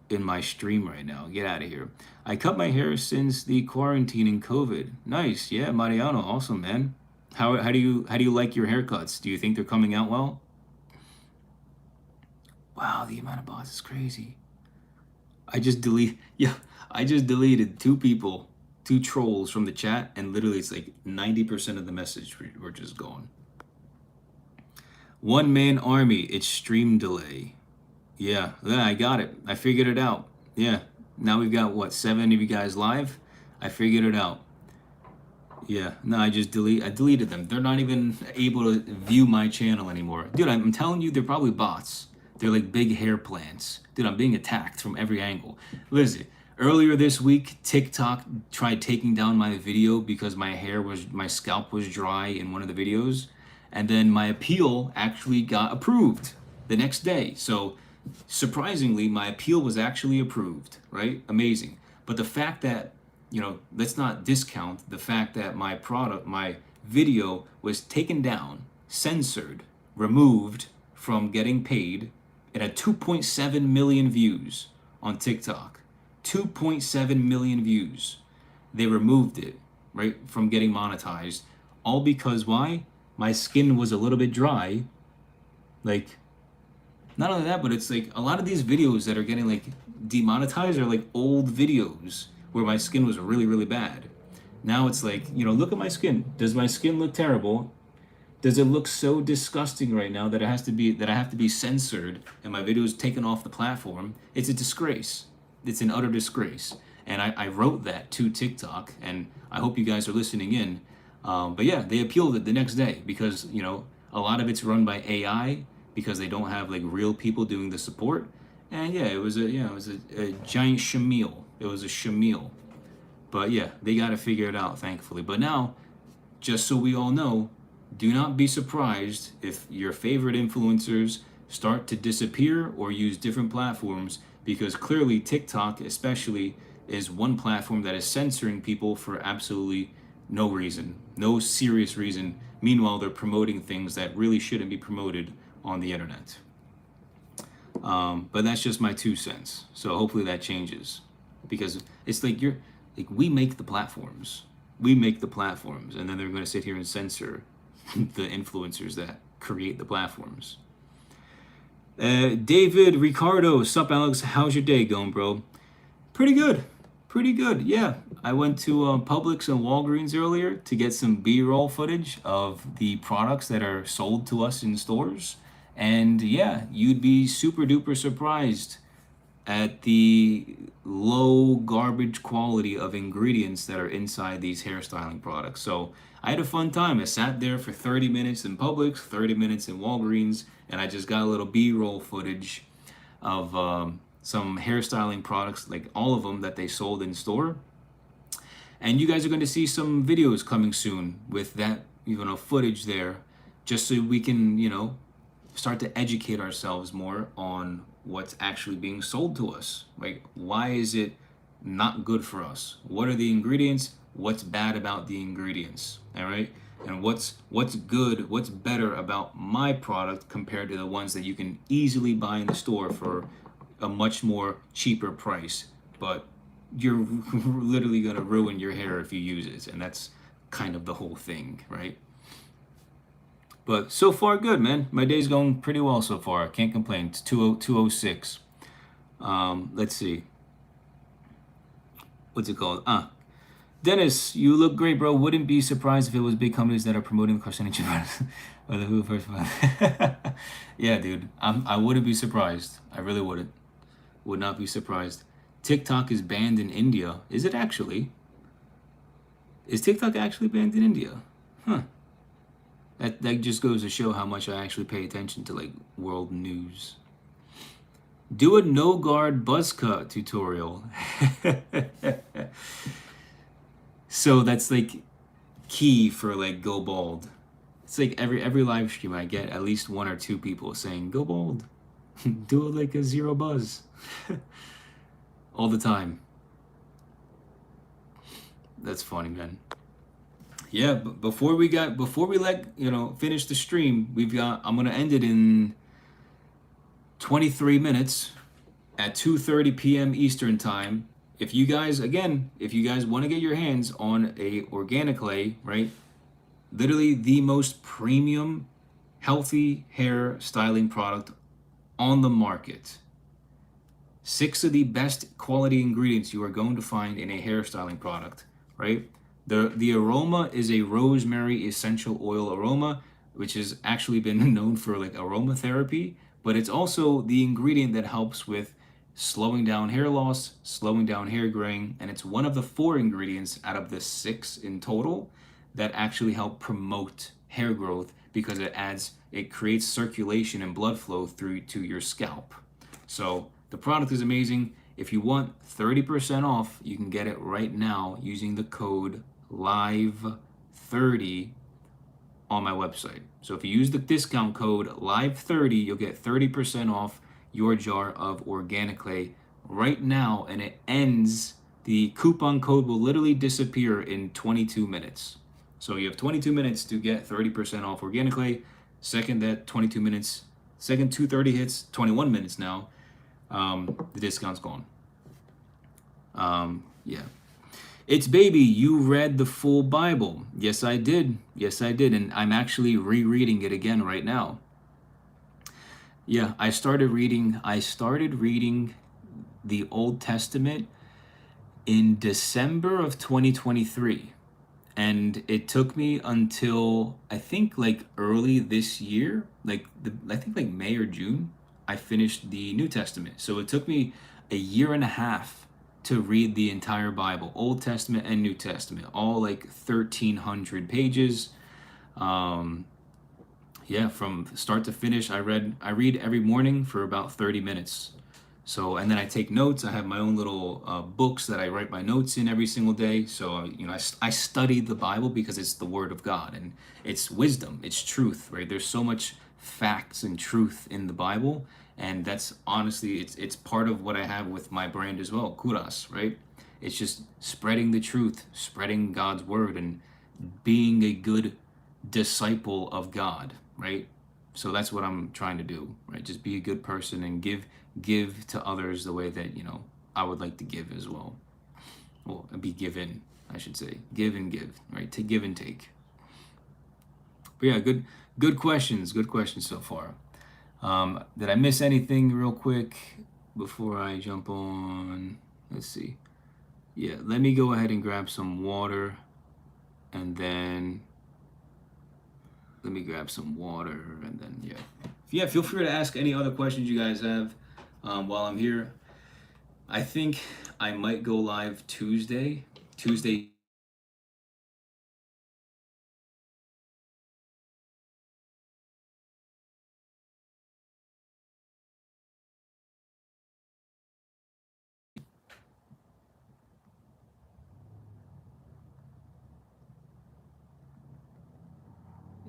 Speaker 1: in my stream right now. Get out of here. I cut my hair since the quarantine and COVID. Nice. Yeah, Mariano, awesome, man. How do you like your haircuts? Do you think they're coming out well? Wow, the amount of bots is crazy. I just deleted two trolls from the chat, and literally it's like 90% of the message were just gone. One man army, it's stream delay. Yeah, I got it. I figured it out. Yeah, now we've got what, 7 of you guys live? I figured it out. Yeah, no, I deleted them. They're not even able to view my channel anymore. Dude, I'm telling you, they're probably bots. They're like big hair plants. Dude, I'm being attacked from every angle. Listen, earlier this week, TikTok tried taking down my video because my scalp was dry in one of the videos. And then my appeal actually got approved the next day. So surprisingly, my appeal was actually approved, right? Amazing. But the fact that, let's not discount the fact that my video was taken down, censored, removed from getting paid. It had 2.7 million views on TikTok. 2.7 million views. They removed it, right, from getting monetized. All because why? My skin was a little bit dry. Not only that, but it's like a lot of these videos that are getting demonetized are old videos where my skin was really, really bad. Now it's look at my skin. Does my skin look terrible? Does it look so disgusting right now that I have to be censored and my video is taken off the platform? It's a disgrace. It's an utter disgrace. And I wrote that to TikTok, and I hope you guys are listening in. But yeah, they appealed it the next day because a lot of it's run by AI because they don't have real people doing the support. And yeah, it was a giant shamil. It was a shamil. But yeah, they got to figure it out, thankfully. But now, just so we all know, do not be surprised if your favorite influencers start to disappear or use different platforms, because clearly TikTok especially is one platform that is censoring people for absolutely no reason, no serious reason. Meanwhile, they're promoting things that really shouldn't be promoted on the internet. But that's just my 2 cents. So hopefully that changes, because it's we make the platforms. We make the platforms, and then they're going to sit here and censor the influencers that create the platforms. David Ricardo, sup Alex, how's your day going, bro? Pretty good. Yeah, I went to Publix and Walgreens earlier to get some B-roll footage of the products that are sold to us in stores. And yeah, you'd be super duper surprised at the low garbage quality of ingredients that are inside these hairstyling products. So I had a fun time. I sat there for 30 minutes in Publix, 30 minutes in Walgreens, and I just got a little B-roll footage of some hairstyling products, all of them that they sold in store. And you guys are going to see some videos coming soon with that, footage there, just so we can, start to educate ourselves more on what's actually being sold to us. Why is it not good for us? What are the ingredients? What's bad about the ingredients? All right. and what's good, what's better about my product compared to the ones that you can easily buy in the store for a much more cheaper price, but you're literally gonna ruin your hair if you use it, and that's kind of the whole thing, right? But so far, good, man. My day's going pretty well so far. I can't complain. It's 2:06. Let's see. What's it called? Dennis, you look great, bro. Wouldn't be surprised if it was big companies that are promoting the carcinogen products. Or the who first one. Yeah, dude. I wouldn't be surprised. I really wouldn't. Would not be surprised. TikTok is banned in India. Is it actually? Is TikTok actually banned in India? Huh. That just goes to show how much I actually pay attention to like world news. Do a no guard buzz cut tutorial. So that's like key for like go bald. It's like every live stream I get at least one or two people saying go bald. Do it like a zero buzz. All the time. That's funny, man. Yeah, but before we let finish the stream, I'm gonna end it in 23 minutes at 2:30 p.m. Eastern time. If you guys want to get your hands on a organic clay, right? Literally the most premium healthy hair styling product on the market. 6 of the best quality ingredients you are going to find in a hairstyling product, right? The aroma is a rosemary essential oil aroma, which has actually been known for like aromatherapy, but it's also the ingredient that helps with slowing down hair loss, slowing down hair graying, and it's one of the 4 ingredients out of the 6 in total that actually help promote hair growth because it creates circulation and blood flow through to your scalp. So the product is amazing. If you want 30% off, you can get it right now using the code LIVE30 on my website. So if you use the discount code LIVE30, you'll get 30% off your jar of organic clay right now, and it ends. The coupon code will literally disappear in 22 minutes. So you have 22 minutes to get 30% off organic clay. Second 230 hits, 21 minutes now. The discount's gone. Yeah. It's baby, you read the full Bible. Yes, I did. And I'm actually rereading it again right now. Yeah, I started reading the Old Testament in December of 2023. And it took me until I think like early this year, I think like May or June, I finished the New Testament. So it took me a year and a half to read the entire Bible, Old Testament and New Testament, all like 1,300 pages. Yeah, from start to finish, I read every morning for about 30 minutes. So, and then I take notes. I have my own little books that I write my notes in every single day. So, I study the Bible because it's the Word of God and it's wisdom, it's truth, right? There's so much facts and truth in the Bible, and that's honestly, it's part of what I have with my brand as well, Kouras, right? It's just spreading the truth, spreading God's Word, and being a good disciple of God, right? So that's what I'm trying to do, right? Just be a good person and give to others the way that I would like to give as well. Well, be given, I should say. Give and give, right? To give and take. But yeah, good questions so far. Did I miss anything real quick before I jump on? Let's see. Yeah, let me go ahead and grab some water, and then yeah, feel free to ask any other questions you guys have while I'm here. I think I might go live Tuesday.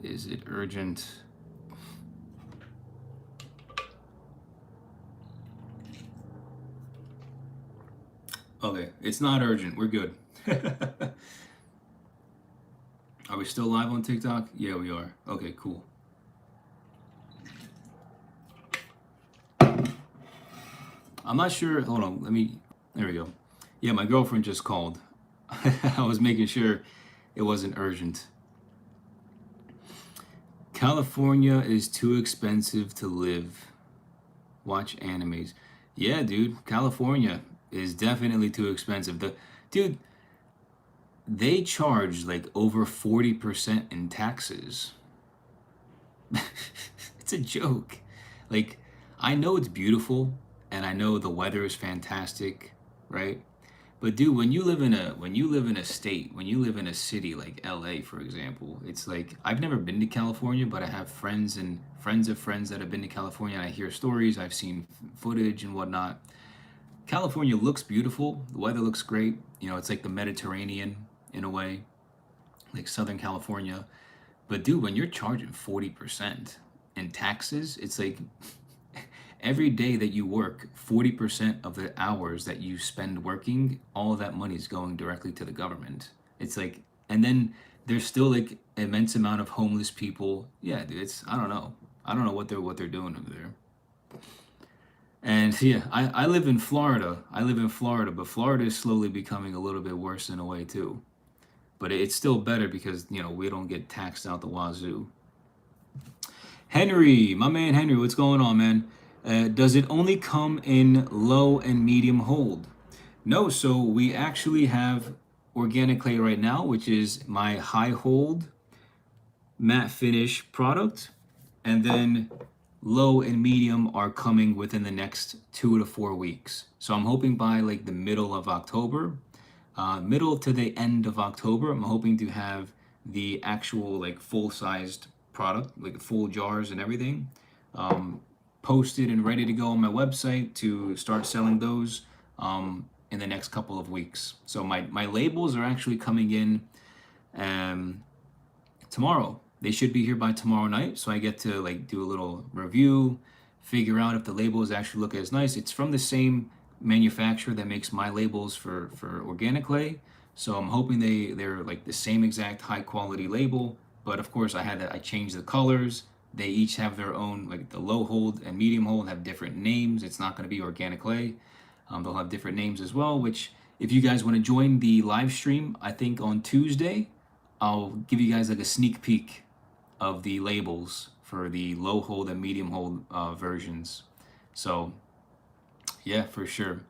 Speaker 1: Is it urgent? Okay, it's not urgent. We're good. Are we still live on TikTok? Yeah, we are. Okay, cool. I'm not sure. Hold on. There we go. Yeah, my girlfriend just called. I was making sure it wasn't urgent. California is too expensive to live. Watch animes. Yeah, dude. California is definitely too expensive. Dude, they charge like over 40% in taxes. It's a joke. Like, I know it's beautiful and I know the weather is fantastic, right? But dude, when you live in a state, when you live in a city like LA, for example, it's like I've never been to California, but I have friends and friends of friends that have been to California and I hear stories, I've seen footage and whatnot. California looks beautiful, the weather looks great. You know, it's like the Mediterranean in a way, like Southern California. But dude, when you're charging 40% in taxes, it's like every day that you work, 40% of the hours that you spend working, all of that money is going directly to the government. It's like, and then there's still like immense amount of homeless people. Yeah, dude, it's, I don't know. I don't know what they're doing over there. And yeah, I live in Florida. I live in Florida, but Florida is slowly becoming a little bit worse in a way too. But it's still better because, you know, we don't get taxed out the wazoo. Henry, my man Henry, what's going on, man? Does it only come in low and medium hold? No, so we actually have organic clay right now, which is my high hold matte finish product. And then low and medium are coming within the next 2 to 4 weeks. So I'm hoping by like the middle of October, middle to the end of October, I'm hoping to have the actual like full-sized product, like full jars and everything, posted and ready to go on my website to start selling those in the next couple of weeks. So my labels are actually coming in tomorrow. They should be here by tomorrow night, so I get to like do a little review, figure out if the labels actually look as nice. It's from the same manufacturer that makes my labels for organic clay, so I'm hoping they're like the same exact high quality label. But of course, I changed the colors. They each have their own, like the low hold and medium hold have different names. It's not going to be organic clay. They'll have different names as well. Which, if you guys want to join the live stream, I think on Tuesday, I'll give you guys like a sneak peek of the labels for the low hold and medium hold versions. So yeah, for sure.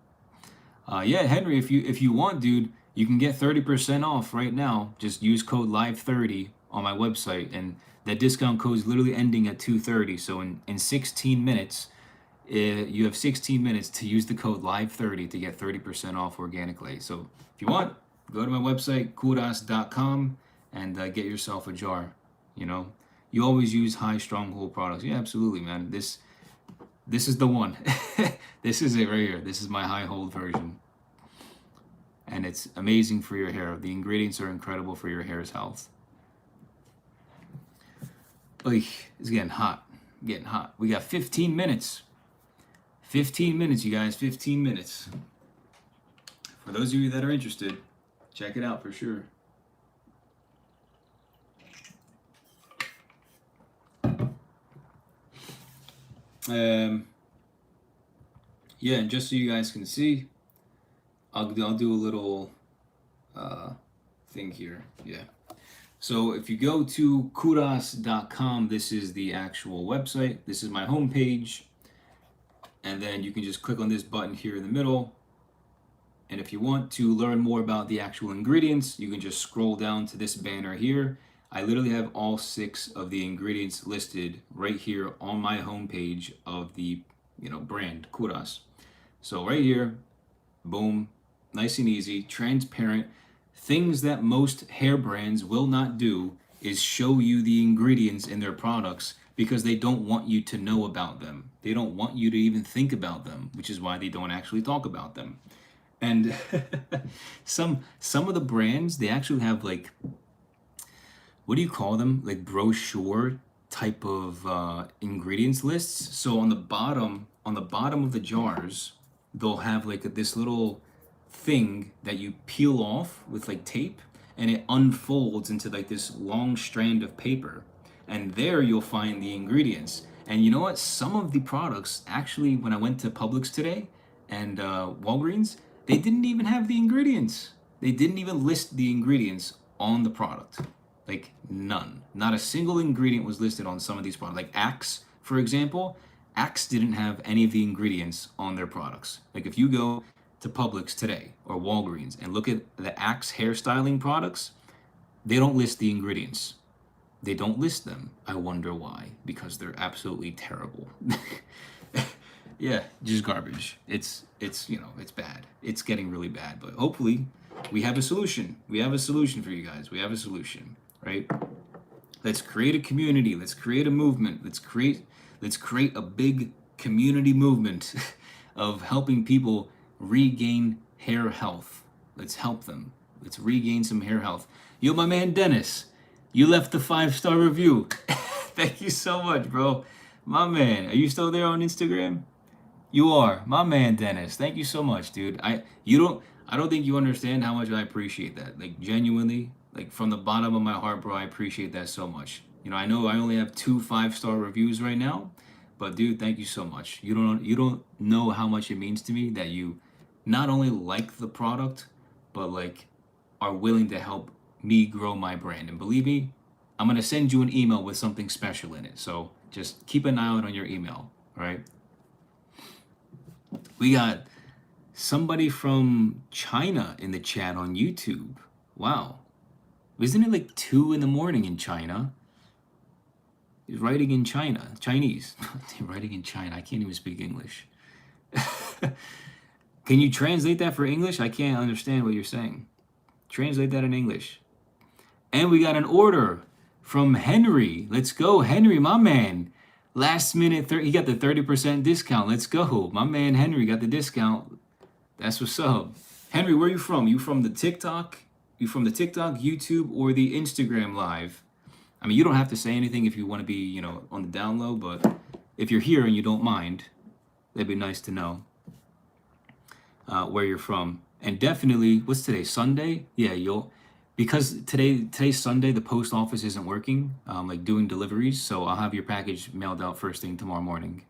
Speaker 1: Yeah, Henry, if you want, dude, you can get 30% off right now. Just use code live30 on my website, and that discount code is literally ending at 2:30. So in 16 minutes, you have 16 minutes to use the code live30 to get 30% off organic clay. So if you want, go to my website kouras.com and get yourself a jar. You know, you always use high stronghold products. Yeah, absolutely, man. This is the one. This is it right here. This is my high hold version. And it's amazing for your hair. The ingredients are incredible for your hair's health. Oy, it's getting hot. Getting hot. We got 15 minutes. 15 minutes, you guys. 15 minutes. For those of you that are interested, check it out for sure. Yeah, and just so you guys can see, I'll do a little thing here. Yeah. So if you go to kouras.com, this is the actual website. This is my homepage. And then you can just click on this button here in the middle. And if you want to learn more about the actual ingredients, you can just scroll down to this banner here. I literally have all 6 of the ingredients listed right here on my homepage of the brand Kouras. So right here, boom, nice and easy, transparent. Things that most hair brands will not do is show you the ingredients in their products because they don't want you to know about them. They don't want you to even think about them, which is why they don't actually talk about them. And some of the brands, they actually have like, what do you call them? Like brochure type of ingredients lists. So on the bottom of the jars, they'll have like this little thing that you peel off with like tape, and it unfolds into like this long strand of paper. And there you'll find the ingredients. And you know what? Some of the products, actually, when I went to Publix today and Walgreens, they didn't even have the ingredients. They didn't even list the ingredients on the product. Like none. Not a single ingredient was listed on some of these products. Like Axe, for example, Axe didn't have any of the ingredients on their products. Like if you go to Publix today or Walgreens and look at the Axe hairstyling products, they don't list the ingredients. They don't list them. I wonder why. Because they're absolutely terrible. Yeah, just garbage. It's it's bad. It's getting really bad. But hopefully we have a solution. We have a solution for you guys. We have a solution, right? Let's create a community. Let's create a movement. Let's create a big community movement of helping people regain hair health. Let's help them. Let's regain some hair health. Yo, my man Dennis, you left the 5-star review. Thank you so much, bro. My man, are you still there on Instagram? You are. My man Dennis. Thank you so much, dude. I don't think you understand how much I appreciate that. Like genuinely, like from the bottom of my heart, bro, I appreciate that so much. I know I only have 2 5-star reviews right now, but dude, thank you so much. You don't know how much it means to me that you not only like the product, but like are willing to help me grow my brand. And believe me, I'm gonna send you an email with something special in it. So just keep an eye out on your email, all right? We got somebody from China in the chat on YouTube. Wow. Isn't it like 2 in the morning in China? He's writing in China, Chinese. Writing in China. I can't even speak English. Can you translate that for English? I can't understand what you're saying. Translate that in English. And we got an order from Henry. Let's go, Henry, my man. Last minute, he got the 30% discount. Let's go. My man Henry got the discount. That's what's up. Henry, where are you from? You from the TikTok? You from the TikTok, YouTube, or the Instagram live? I mean, you don't have to say anything if you want to be, on the down low, but if you're here and you don't mind, that'd be nice to know where you're from. And definitely, what's today, Sunday? Yeah, because today's Sunday, the post office isn't working, like doing deliveries, so I'll have your package mailed out first thing tomorrow morning.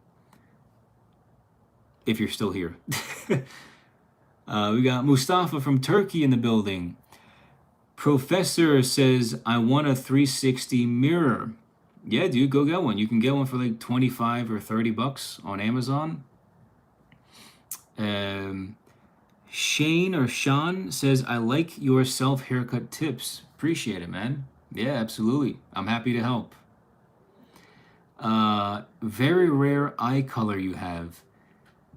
Speaker 1: If you're still here. We got Mustafa from Turkey in the building. Professor says, I want a 360 mirror. Yeah, dude, go get one. You can get one for like 25 or 30 bucks on Amazon. Shane or Sean says, I like your self haircut tips. Appreciate it, man. Yeah, absolutely. I'm happy to help. Very rare eye color you have.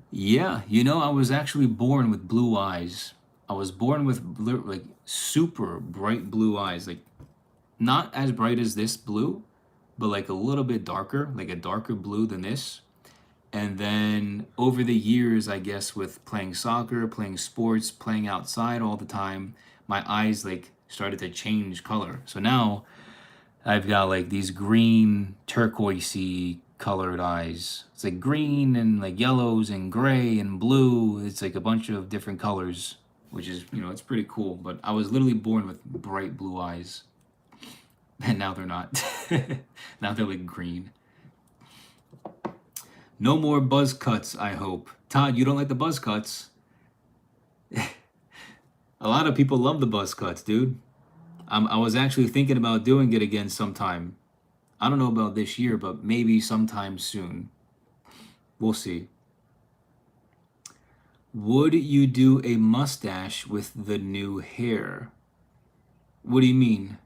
Speaker 1: Yeah, I was actually born with blue eyes. I was born with like super bright blue eyes, like not as bright as this blue, but like a little bit darker, like a darker blue than this. And then over the years, I guess with playing soccer, playing sports, playing outside all the time, my eyes like started to change color. So now I've got like these green turquoisey colored eyes. It's like green and like yellows and gray and blue. It's like a bunch of different colors, which is, it's pretty cool. But I was literally born with bright blue eyes. And now they're not. Now they're like green. No more buzz cuts, I hope. Todd, you don't like the buzz cuts? A lot of people love the buzz cuts, dude. I was actually thinking about doing it again sometime. I don't know about this year, but maybe sometime soon. We'll see. Would you do a mustache with the new hair? What do you mean?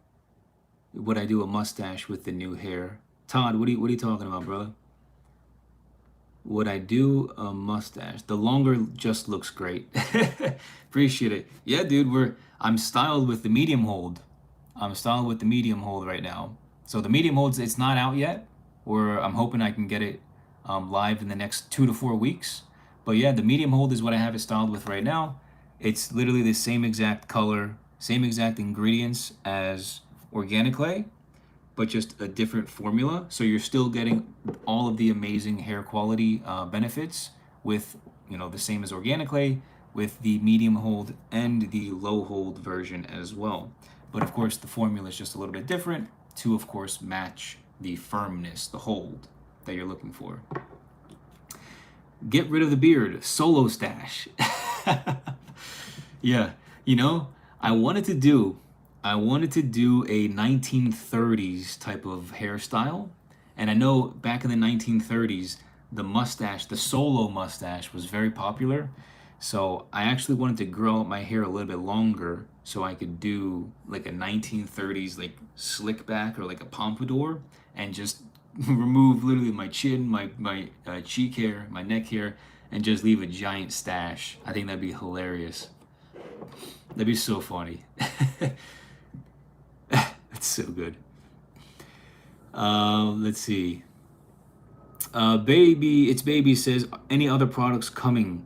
Speaker 1: Would I do a mustache with the new hair? Todd, what are you talking about, brother? Would I do a mustache? The longer just looks great. Appreciate it. Yeah, dude, I'm styled with the medium hold. I'm styled with the medium hold right now. So the medium holds, it's not out yet, or I'm hoping I can get it live in the next 2 to 4 weeks. But yeah, the medium hold is what I have it styled with right now. It's literally the same exact color, same exact ingredients as organic clay, but just a different formula. So you're still getting all of the amazing hair quality benefits with, the same as organic clay, with the medium hold and the low hold version as well. But of course, the formula is just a little bit different to, of course, match the firmness, the hold that you're looking for. Get rid of the beard, solo stash. Yeah, you know, I wanted to do a 1930s type of hairstyle. And I know back in the 1930s, the mustache, the solo mustache was very popular. So I actually wanted to grow out my hair a little bit longer so I could do like a 1930s like slick back or like a pompadour and just remove literally my chin, my cheek hair, my neck hair, and just leave a giant stash. I think that'd be hilarious. That'd be so funny. That's so good. Let's see. Baby says, any other products coming?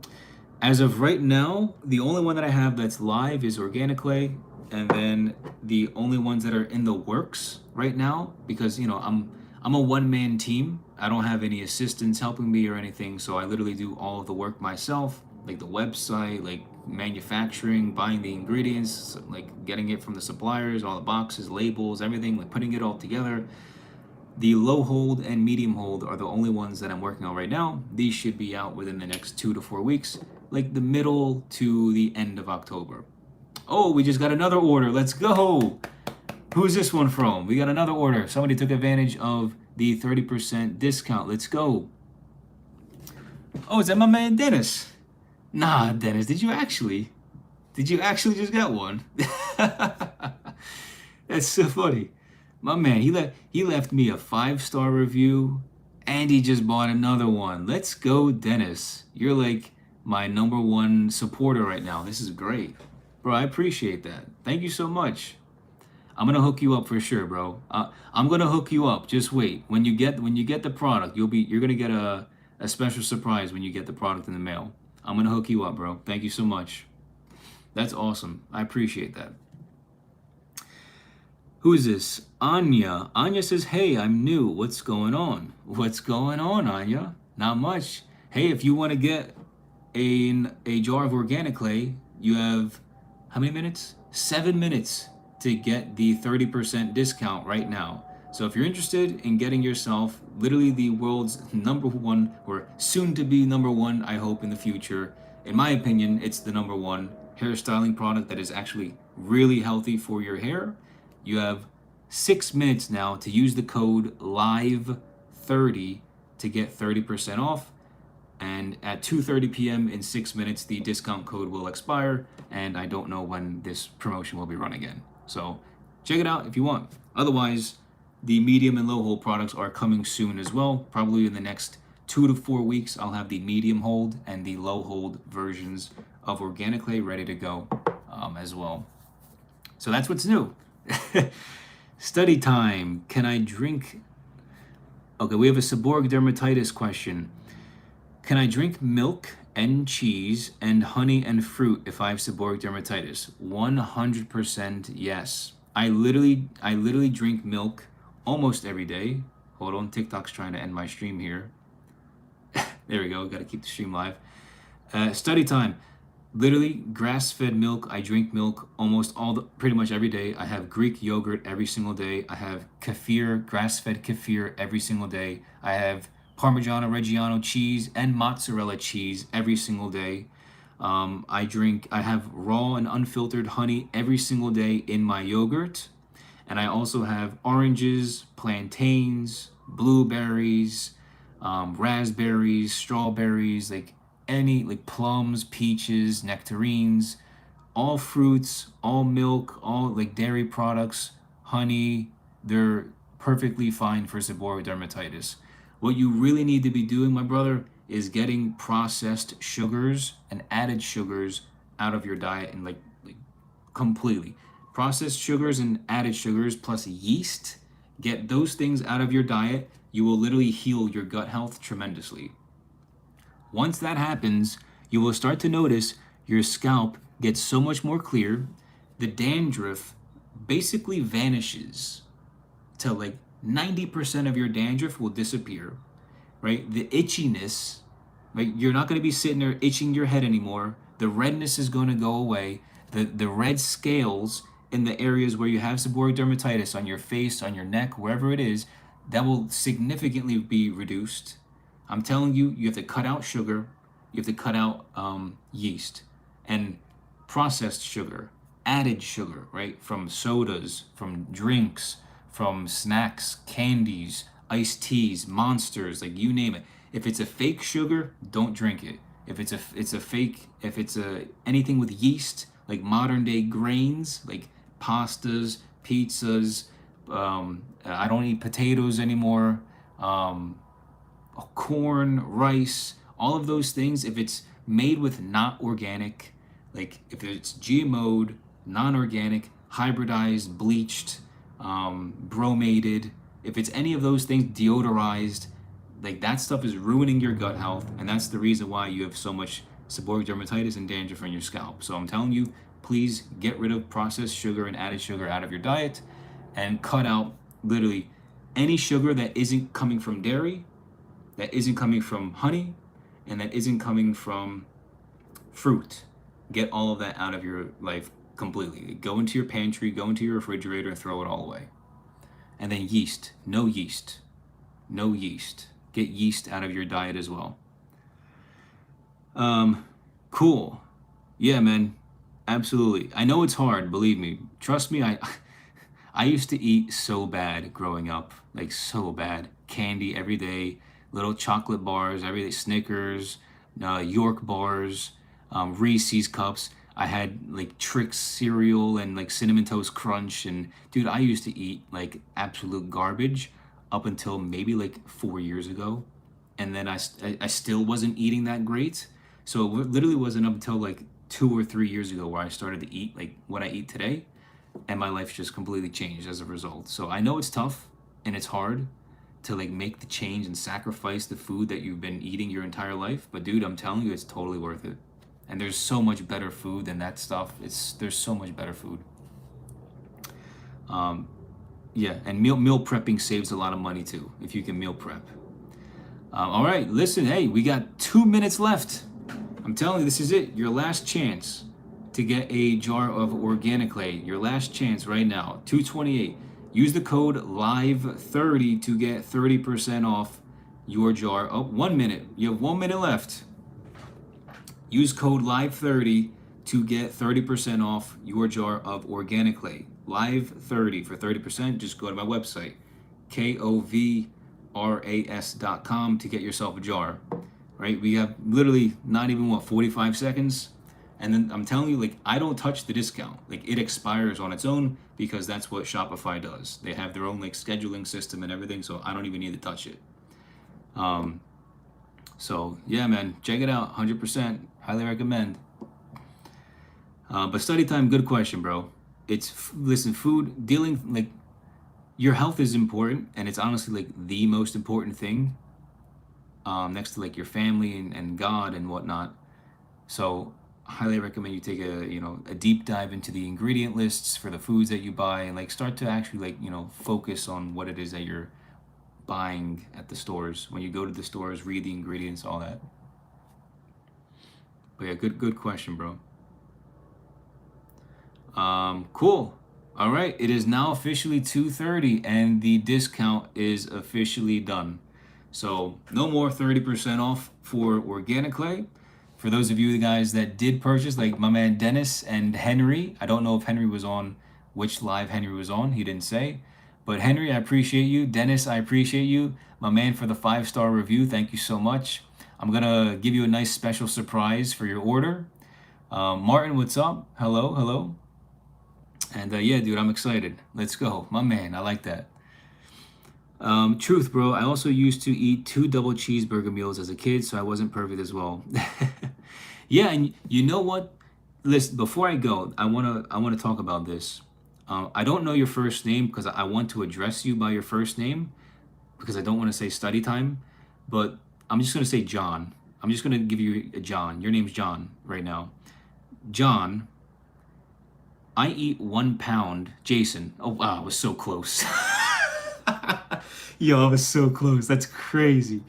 Speaker 1: As of right now, the only one that I have that's live is Organic Clay, and then the only ones that are in the works right now, because I'm a one-man team. I don't have any assistants helping me or anything, so I literally do all of the work myself, like the website, like manufacturing, buying the ingredients, like getting it from the suppliers, all the boxes, labels, everything, like putting it all together. The low hold and medium hold are the only ones that I'm working on right now. These should be out within the next 2 to 4 weeks, like the middle to the end of October. Oh, we just got another order. Let's go. Who's this one from? We got another order. Somebody took advantage of the 30% discount. Let's go. Oh, is that my man Dennis? Nah, Dennis, did you actually just get one? That's so funny. My man, he left me a 5-star review and he just bought another one. Let's go, Dennis. You're like my #1 supporter right now. This is great. Bro, I appreciate that. Thank you so much. I'm gonna hook you up for sure, bro. I'm gonna hook you up. Just wait. When you get the product, you're gonna get a special surprise when you get the product in the mail. I'm gonna hook you up, bro. Thank you so much. That's awesome. I appreciate that. Who is this? Anya. Anya says, hey, I'm new. What's going on? What's going on, Anya? Not much. Hey, if you want to get a jar of organic clay, you have how many minutes? 7 minutes to get the 30% discount right now. So if you're interested in getting yourself literally the world's #1 or soon to be #1, I hope in the future, in my opinion, it's the #1 hairstyling product that is actually really healthy for your hair. You have 6 minutes now to use the code LIVE30 to get 30% off. And at 2:30 p.m. in 6 minutes, the discount code will expire, and I don't know when this promotion will be run again. So check it out if you want. Otherwise, the medium and low hold products are coming soon as well. Probably in the next 2 to 4 weeks, I'll have the medium hold and the low hold versions of Organic Clay ready to go as well. So that's what's new. Study time. Can I drink? Okay, we have a seborrheic dermatitis question. Can I drink milk and cheese and honey and fruit if I have seborrheic dermatitis? 100% yes. I literally drink milk almost every day. Hold on, TikTok's trying to end my stream here. There we go, gotta keep the stream live. Study time. Literally grass-fed milk. I drink milk pretty much every day. I have Greek yogurt every single day. I have kefir, grass-fed kefir every single day. I have Parmigiano Reggiano cheese and mozzarella cheese every single day. I have raw and unfiltered honey every single day in my yogurt. And I also have oranges, plantains, blueberries, raspberries, strawberries, like plums, peaches, nectarines, all fruits, all milk, all like dairy products, honey. They're perfectly fine for seborrheic dermatitis. What you really need to be doing, my brother, is getting processed sugars and added sugars out of your diet, and like completely. Processed sugars and added sugars plus yeast, get those things out of your diet. You will literally heal your gut health tremendously. Once that happens, you will start to notice your scalp gets so much more clear. The dandruff basically vanishes to like 90% of your dandruff will disappear, right? The itchiness, right? You're not going to be sitting there itching your head anymore. The redness is going to go away. The red scales in the areas where you have seborrheic dermatitis, on your face, on your neck, wherever it is, that will significantly be reduced. I'm telling you, you have to cut out sugar, you have to cut out yeast and processed sugar, added sugar, right? From sodas, from drinks, from snacks, candies, iced teas, monsters, like you name it. If it's a fake sugar, don't drink it. If it's a anything with yeast, like modern day grains, like pastas, pizzas. I don't eat potatoes anymore. Corn, rice, all of those things. If it's made with not organic, like if it's GMO'd, non-organic, hybridized, bleached, bromated, if it's any of those things, deodorized, like that stuff is ruining your gut health, and that's the reason why you have so much seborrheic dermatitis and dandruff in your scalp. So I'm telling you, please get rid of processed sugar and added sugar out of your diet, and cut out literally any sugar that isn't coming from dairy, that isn't coming from honey, and that isn't coming from fruit. Get all of that out of your life completely. Go into your pantry, go into your refrigerator, and throw it all away. And then yeast. No yeast. No yeast. Get yeast out of your diet as well. Cool. Yeah, man. Absolutely. I know it's hard, believe me. Trust me, I used to eat so bad growing up. Like so bad. Candy every day, little chocolate bars every day, Snickers, York bars, Reese's cups. I had like Trix cereal and like Cinnamon Toast Crunch, and dude, I used to eat like absolute garbage up until maybe like 4 years ago, and then I still wasn't eating that great. So it literally wasn't up until like 2 or 3 years ago where I started to eat like what I eat today, and my life just completely changed as a result. So I know it's tough and it's hard to like make the change and sacrifice the food that you've been eating your entire life, but dude, I'm telling you, it's totally worth it. And there's so much better food than that stuff. There's so much better food. Yeah, and meal prepping saves a lot of money too if you can meal prep. All right, listen, hey, we got 2 minutes left. I'm telling you, this is it. Your last chance to get a jar of organic clay. Your last chance right now. 228. Use the code LIVE30 to get 30% off your jar. Oh, 1 minute. You have 1 minute left. Use code LIVE30 to get 30% off your jar of organic clay. LIVE30 for 30%. Just go to my website, KOVRAS.com, to get yourself a jar. Right? We have literally not even 45 seconds. And then I'm telling you, like, I don't touch the discount. Like, it expires on its own because that's what Shopify does. They have their own like scheduling system and everything, so I don't even need to touch it. So yeah, man, check it out. 100%, highly recommend. But study time, good question, bro. Listen, food, dealing, like, your health is important, and it's honestly like the most important thing, next to like your family and God and whatnot. So highly recommend you take a deep dive into the ingredient lists for the foods that you buy, and like start to actually like focus on what it is that you're buying at the stores. When you go to the stores, read the ingredients, all that. But yeah, good question, bro. Cool. All right, it is now officially 2:30 and the discount is officially done. So no more 30% off for organic clay. For those of you guys that did purchase, like my man Dennis and Henry, I don't know if Henry was on, which live Henry was on, he didn't say. But Henry, I appreciate you. Dennis, I appreciate you. My man, for the 5-star review, thank you so much. I'm going to give you a nice special surprise for your order. Martin, what's up? Hello. And yeah, dude, I'm excited. Let's go. My man, I like that. Truth, bro. I also used to eat 2 double cheeseburger meals as a kid, so I wasn't perfect as well. Yeah, and you know what? Listen, before I go, I wanna talk about this. I don't know your first name because I want to address you by your first name because I don't want to say study time, but I'm just gonna say John. I'm just gonna give you a John. Your name's John right now. John, I eat 1 pound. Jason. Oh wow, I was so close. Yo, I was so close. That's crazy.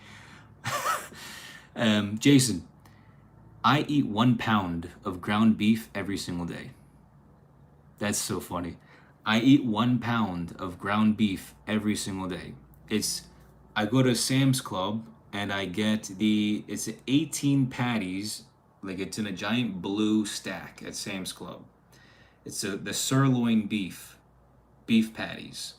Speaker 1: Jason, I eat 1 pound of ground beef every single day. That's so funny. I eat 1 pound of ground beef every single day. It's I go to Sam's Club and I get it's 18 patties, like it's in a giant blue stack at Sam's Club. It's the sirloin beef patties.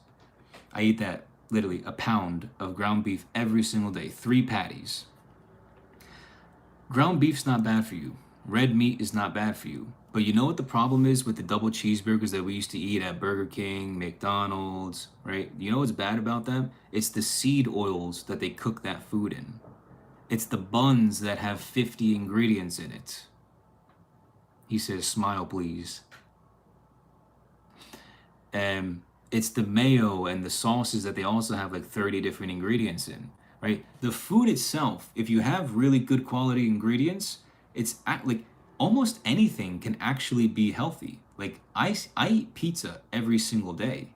Speaker 1: I eat that literally a pound of ground beef every single day, 3 patties. Ground beef's not bad for you. Red meat is not bad for you. But you know what the problem is with the double cheeseburgers that we used to eat at Burger King, McDonald's, right? You know what's bad about them? It's the seed oils that they cook that food in. It's the buns that have 50 ingredients in it. He says, smile, please. It's the mayo and the sauces that they also have like 30 different ingredients in, right? The food itself, if you have really good quality ingredients, like almost anything can actually be healthy. Like I eat pizza every single day.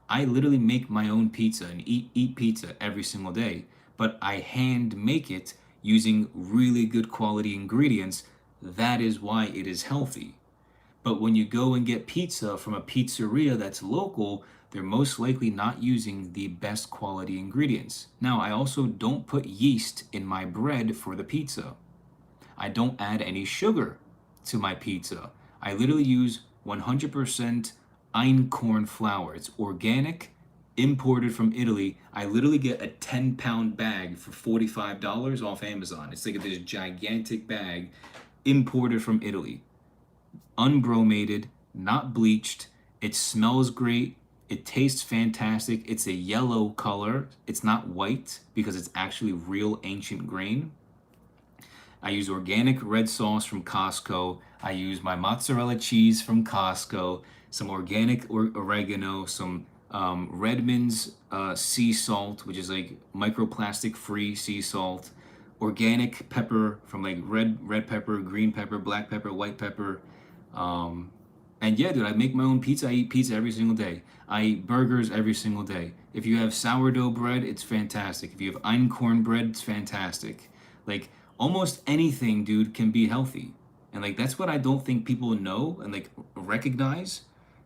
Speaker 1: I literally make my own pizza and eat pizza every single day, but I hand make it using really good quality ingredients. That is why it is healthy. But when you go and get pizza from a pizzeria that's local, they're most likely not using the best quality ingredients. Now, I also don't put yeast in my bread for the pizza. I don't add any sugar to my pizza. I literally use 100% einkorn flour. It's organic, imported from Italy. I literally get a 10-pound bag for $45 off Amazon. It's like this gigantic bag imported from Italy. Unbromated, not bleached. It smells great. It tastes fantastic. It's a yellow color. It's not white because it's actually real ancient grain. I use organic red sauce from Costco. I use my mozzarella cheese from Costco, some organic oregano, some Redmond's sea salt, which is like microplastic free sea salt, organic pepper from like red pepper, green pepper, black pepper, white pepper. And yeah, dude, I make my own pizza. I eat pizza every single day. I eat burgers every single day. If you have sourdough bread, it's fantastic. If you have einkorn bread, it's fantastic. Like almost anything, dude, can be healthy. And like that's what I don't think people know and like recognize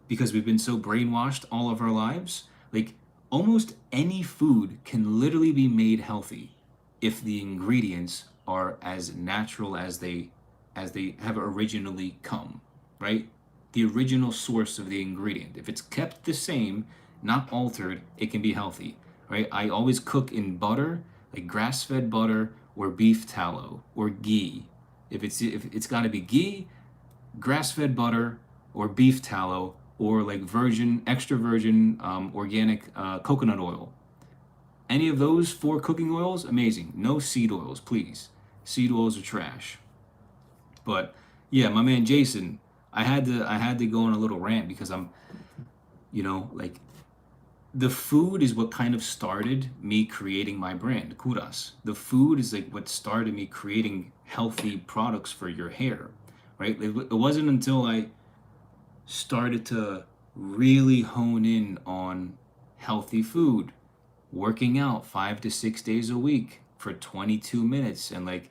Speaker 1: because we've been so brainwashed all of our lives. Like almost any food can literally be made healthy if the ingredients are as natural as they have originally come, right? The original source of the ingredient. If it's kept the same, not altered, it can be healthy, right? I always cook in butter, like grass-fed butter or beef tallow or ghee. If it's got to be ghee, grass-fed butter or beef tallow or like extra virgin organic coconut oil. Any of those 4 cooking oils, amazing. No seed oils, please. Seed oils are trash. But yeah, my man Jason, I had to go on a little rant because I'm, like the food is what kind of started me creating my brand, Kouras. The food is like what started me creating healthy products for your hair, right? It wasn't until I started to really hone in on healthy food, working out 5 to 6 days a week for 22 minutes and like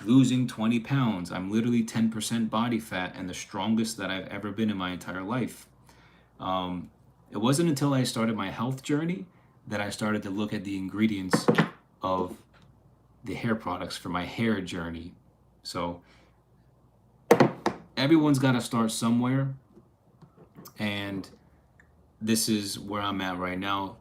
Speaker 1: losing 20 pounds. I'm literally 10% body fat and the strongest that I've ever been in my entire life. It wasn't until I started my health journey that I started to look at the ingredients of the hair products for my hair journey. So everyone's got to start somewhere. And this is where I'm at right now.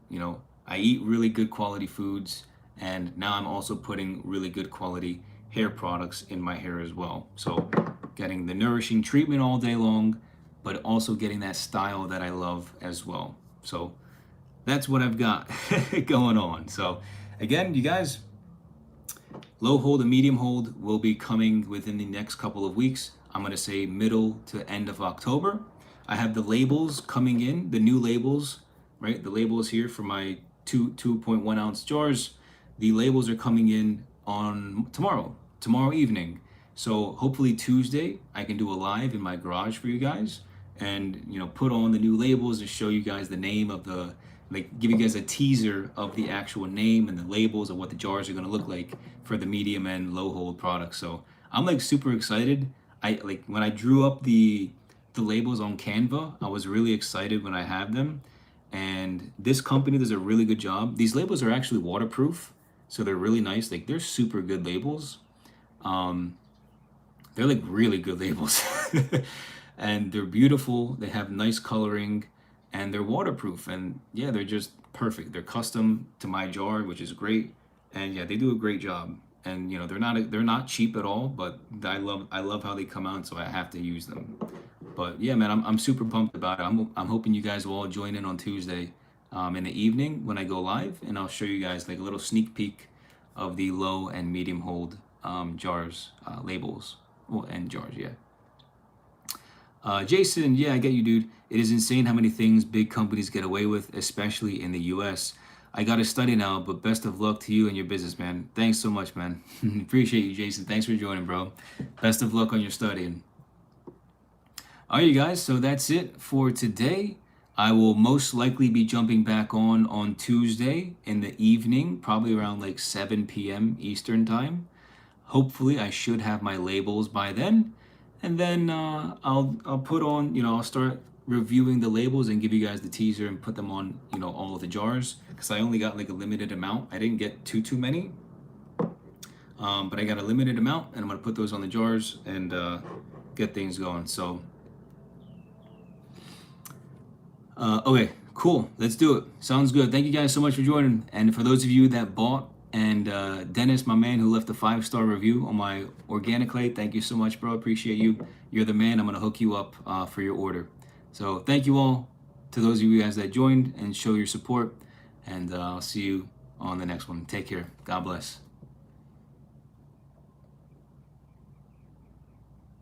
Speaker 1: I eat really good quality foods. And now I'm also putting really good quality hair products in my hair as well. So getting the nourishing treatment all day long, but also getting that style that I love as well. So that's what I've got going on. So again, you guys, low hold and medium hold will be coming within the next couple of weeks. I'm going to say middle to end of October. I have the labels coming in, the new labels, right? The labels here for my 2.1 ounce jars. The labels are coming in on tomorrow evening. So hopefully Tuesday I can do a live in my garage for you guys and put on the new labels and show you guys the name of give you guys a teaser of the actual name and the labels of what the jars are going to look like for the medium and low hold products. So I'm like super excited. When I drew up the the labels on Canva. I was really excited when I have them. And this company does a really good job. These labels are actually waterproof, so they're really nice. Like they're super good labels. Um, they're like really good labels. And they're beautiful. They have nice coloring and they're waterproof. And yeah, they're just perfect. They're custom to my jar, which is great. And yeah, they do a great job. And you know, they're not cheap at all, but I love how they come out, so I have to use them. But yeah, man, I'm super pumped about it. I'm hoping you guys will all join in on Tuesday, in the evening when I go live, and I'll show you guys like a little sneak peek of the low and medium hold jars, labels, well, and jars. Yeah. Jason, yeah, I get you, dude. It is insane how many things big companies get away with, especially in the U.S. I got to study now, but best of luck to you and your business, man. Thanks so much, man. Appreciate you, Jason. Thanks for joining, bro. Best of luck on your studying. All right, you guys, so that's it for today. I will most likely be jumping back on Tuesday in the evening, probably around like 7 p.m. Eastern time. Hopefully, I should have my labels by then, and then I'll put on, I'll start reviewing the labels and give you guys the teaser and put them on, all of the jars, because I only got like a limited amount. I didn't get too many, but I got a limited amount, and I'm gonna put those on the jars and get things going. So. Okay, cool. Let's do it. Sounds good. Thank you guys so much for joining. And for those of you that bought, and Dennis, my man, who left a 5-star review on my organic clay, thank you so much, bro. Appreciate you. You're the man. I'm going to hook you up for your order. So thank you all to those of you guys that joined and show your support. And I'll see you on the next one. Take care. God bless.